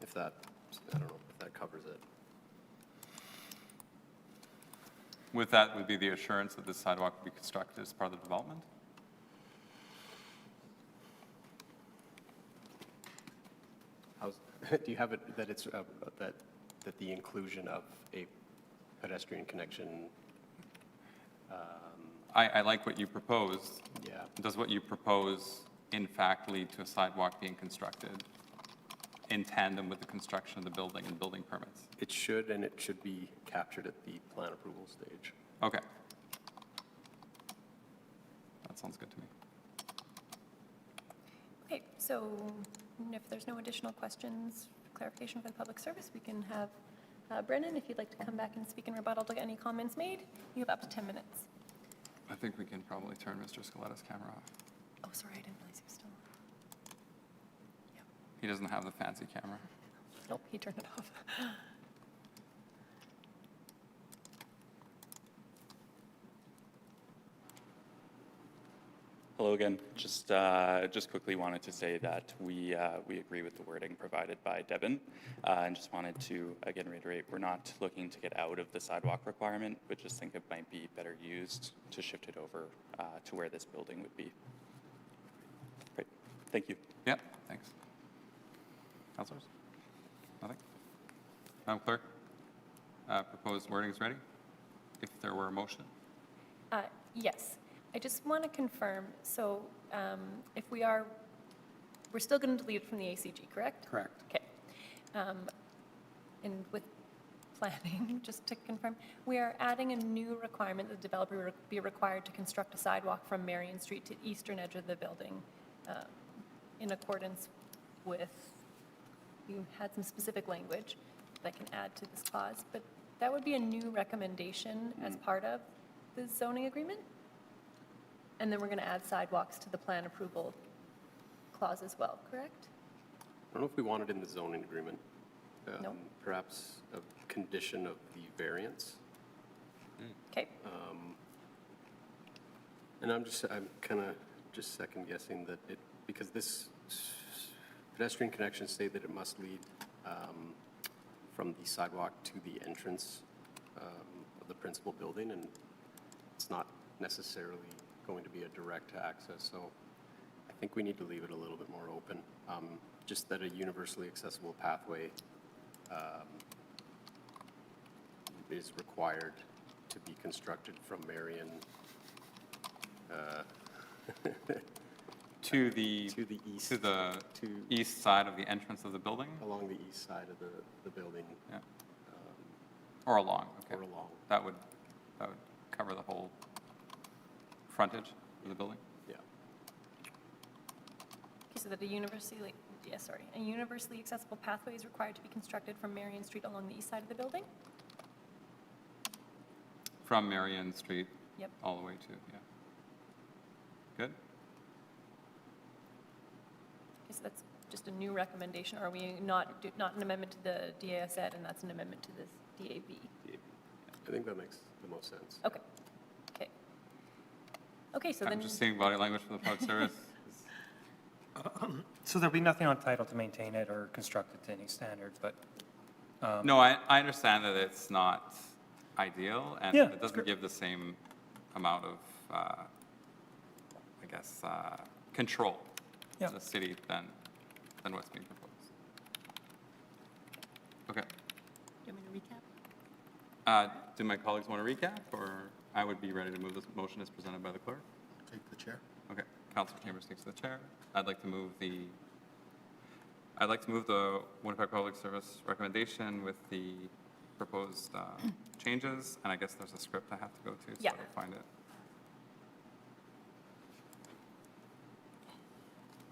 If that, I don't know if that covers it. With that would be the assurance that this sidewalk would be constructed as part of the development? do you have it, that it's, that the inclusion of a pedestrian connection, I like what you proposed. yeah. Does what you propose in fact lead to a sidewalk being constructed in tandem with the construction of the building and building permits? It should, and it should be captured at the plan approval stage. Okay. That sounds good to me. Okay, so if there's no additional questions, clarification for the public service, we can have Brennan, if you'd like to come back and speak in rebuttal to any comments made, you have up to 10 minutes. I think we can probably turn Mr. Scaletta's camera off. Oh, sorry, I didn't realize he was still on. He doesn't have the fancy camera. Nope, he turned it off. Hello again. Just quickly wanted to say that we agree with the wording provided by Devin, and just wanted to again reiterate, we're not looking to get out of the sidewalk requirement, but just think it might be better used to shift it over to where this building would be. Great. Thank you. Yep, thanks. Councilors? Nothing? Madam Clerk, proposed wording is ready. If there were a motion. Yes, I just want to confirm, so if we're still going to delete it from the ACG, correct? Correct. Okay. And with planning, just to confirm, we are adding a new requirement that the developer be required to construct a sidewalk from Marion Street to eastern edge of the building in accordance with, you had some specific language that I can add to this clause, but that would be a new recommendation as part of the zoning agreement? And then we're going to add sidewalks to the plan approval clause as well, correct? I don't know if we want it in the zoning agreement. No. Perhaps a condition of the variance. Okay. And I'm kind of just second guessing that because this pedestrian connections say that it must lead from the sidewalk to the entrance of the principal building, and it's not necessarily going to be a direct access, so I think we need to leave it a little bit more open. Just that a universally accessible pathway is required to be constructed from Marion To the east. To the east side of the entrance of the building? Along the east side of the building. Yeah. Or along, okay. Or along. That would cover the whole frontage of the building? Yeah. Okay, so that a universally accessible pathway is required to be constructed from Marion Street along the east side of the building? From Marion Street? Yep. All the way to, yeah. Good? Okay, so that's just a new recommendation, or are we not an amendment to the DAS Ed, and that's an amendment to this DAB? I think that makes the most sense. Okay. Okay. Okay, so then. I'm just seeing body language for the public service. So there'll be nothing on title to maintain it or construct it to any standards, but. No, I understand that it's not ideal, and Yeah, it doesn't give the same amount of, I guess, control Yeah. to the city than what's being proposed. Okay. Do you want me to recap? Do my colleagues want to recap, or I would be ready to move this motion as presented by the clerk? Take the chair. Okay, Councilor Chambers takes the chair. I'd like to move the Winnipeg Public Service recommendation with the proposed changes, and I guess there's a script I have to go to, so Yeah. I'll find it.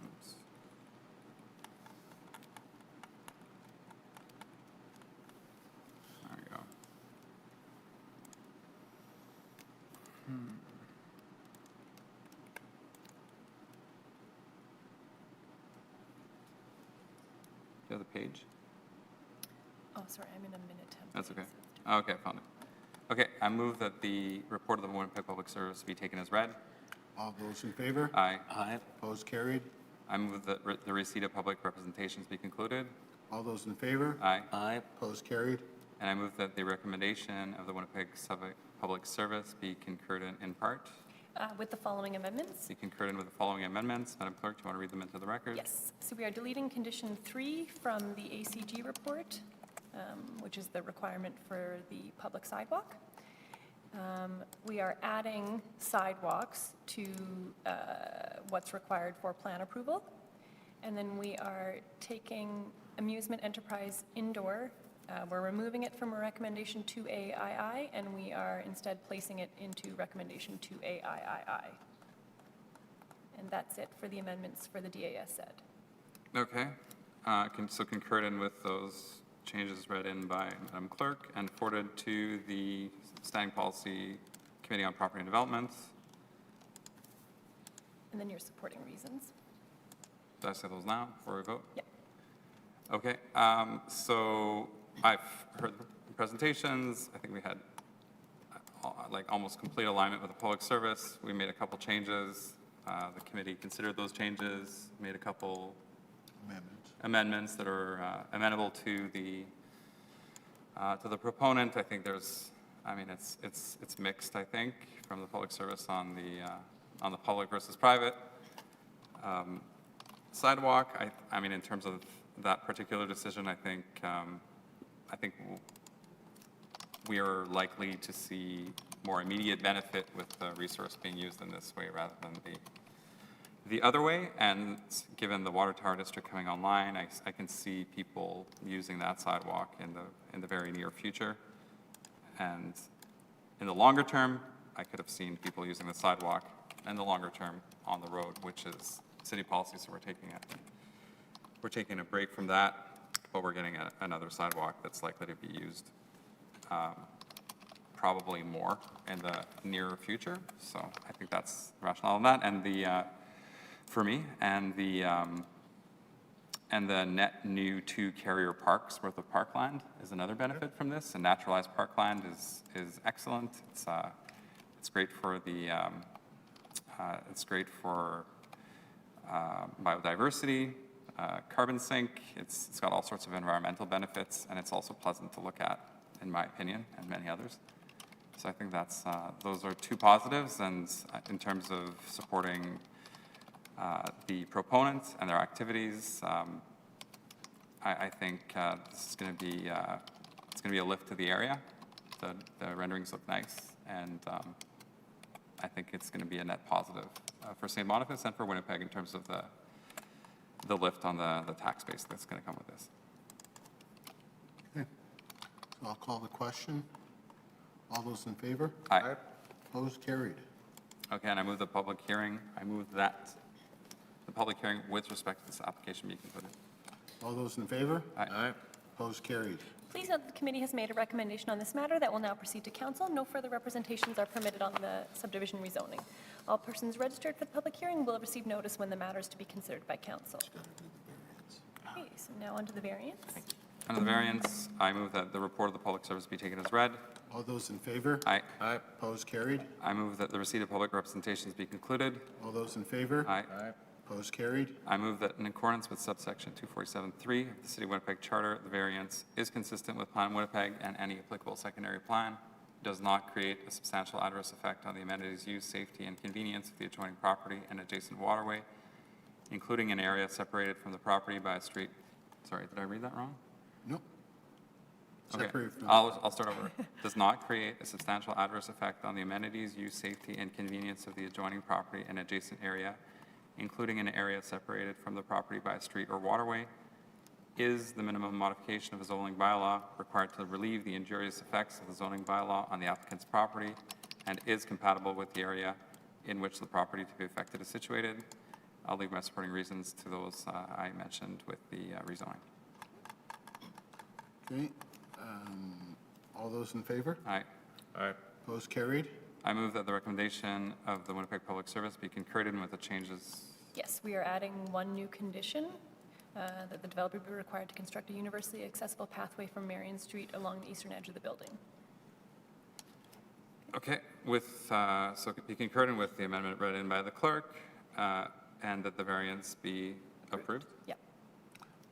Oops. There we go. Do you have the page? Oh, sorry, I'm in a minute. That's okay. Okay, I found it. Okay, I move that the report of the Winnipeg Public Service be taken as read. All those in favor? Aye. Aye. Opposed, carried. I move that the receipt of public representations be concluded. All those in favor? Aye. Aye. Opposed, carried. And I move that the recommendation of the Winnipeg Public Service be concurred in part. with the following amendments. Be concurred in with the following amendments. Madam Clerk, do you want to read them into the record? Yes, so we are deleting condition 3 from the ACG report, which is the requirement for the public sidewalk. We are adding sidewalks to what's required for plan approval. And then we are taking amusement enterprise indoor. We're removing it from a recommendation 2AII, and we are instead placing it into recommendation 2AIII. And that's it for the amendments for the DAS said. Okay, so concurred in with those changes read in by Madam Clerk and forwarded to the Standing Policy Committee on Property and Development. And then your supporting reasons. Did I say those now before we vote? Yeah. Okay, so I've heard the presentations. I think we had like almost complete alignment with the public service. We made a couple changes. The committee considered those changes, made a couple amendments that are amenable to the proponent. I think there's, I mean, it's mixed, I think, from the public service on the public versus private. Sidewalk, I mean, in terms of that particular decision, I think we are likely to see more immediate benefit with the resource being used in this way rather than the other way. And given the water tower district coming online, I can see people using that sidewalk in the very near future. And in the longer term, I could have seen people using the sidewalk in the longer term on the road, which is city policy, so we're taking a break from that, but we're getting another sidewalk that's likely to be used probably more in the near future. So I think that's rational on that. And for me, and the net new 2 carrier parks worth of parkland is another benefit from this. And naturalized parkland is excellent. It's great for biodiversity, carbon sink. It's got all sorts of environmental benefits, and it's also pleasant to look at, in my opinion, and many others. So I think those are 2 positives. And in terms of supporting the proponents and their activities, I think this is going to be a lift to the area. The renderings look nice, and I think it's going to be a net positive for St. Boniface and for Winnipeg in terms of the lift on the tax base that's going to come with this. Okay. So I'll call the question. All those in favor? Aye. Opposed? Carried. Okay, and I move the public hearing. I move that the public hearing with respect to this application be concluded. All those in favor? Aye. Opposed? Carried. Please note that the committee has made a recommendation on this matter that will now proceed to council. No further representations are permitted on the subdivision rezoning. All persons registered for the public hearing will receive notice when the matter is to be considered by council. Okay, so now on to the variance. Under the variance, I move that the report of the public service be taken as read. All those in favor? Aye. Opposed? Carried. I move that the receipt of public representations be concluded. All those in favor? Aye. Opposed? Carried. I move that in accordance with subsection 247.3 of the City of Winnipeg Charter, the variance is consistent with Plan Winnipeg and any applicable secondary plan, does not create a substantial adverse effect on the amenities, use, safety, and convenience of the adjoining property and adjacent waterway, including an area separated from the property by a street. Sorry, did I read that wrong? Nope. Okay, Separated from- I'll start over. Does not create a substantial adverse effect on the amenities, use, safety, and convenience of the adjoining property and adjacent area, including an area separated from the property by a street or waterway, is the minimum modification of the zoning bylaw required to relieve the injurious effects of the zoning bylaw on the applicant's property, and is compatible with the area in which the property to be affected is situated. I'll leave my supporting reasons to those I mentioned with the rezoning. Okay. All those in favor? Aye. Opposed? Carried. I move that the recommendation of the Winnipeg Public Service be concurred in with the changes. Yes, we are adding one new condition, that the developer be required to construct a universally accessible pathway from Marion Street along the eastern edge of the building. Okay, so be concurred in with the amendment read in by the clerk, and that the variance be approved. Yeah.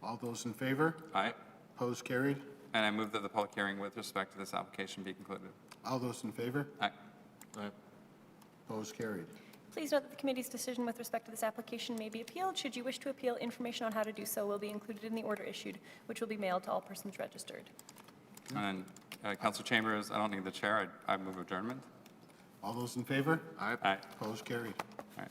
All those in favor? Aye. Opposed? Carried. And I move that the public hearing with respect to this application be concluded. All those in favor? Aye. Opposed, carried. Please note that the committee's decision with respect to this application may be appealed. Should you wish to appeal, information on how to do so will be included in the order issued, which will be mailed to all persons registered. And Councillor Chambers, I don't need the chair. I move adjournment. All those in favor? Aye. Opposed, carried. All right.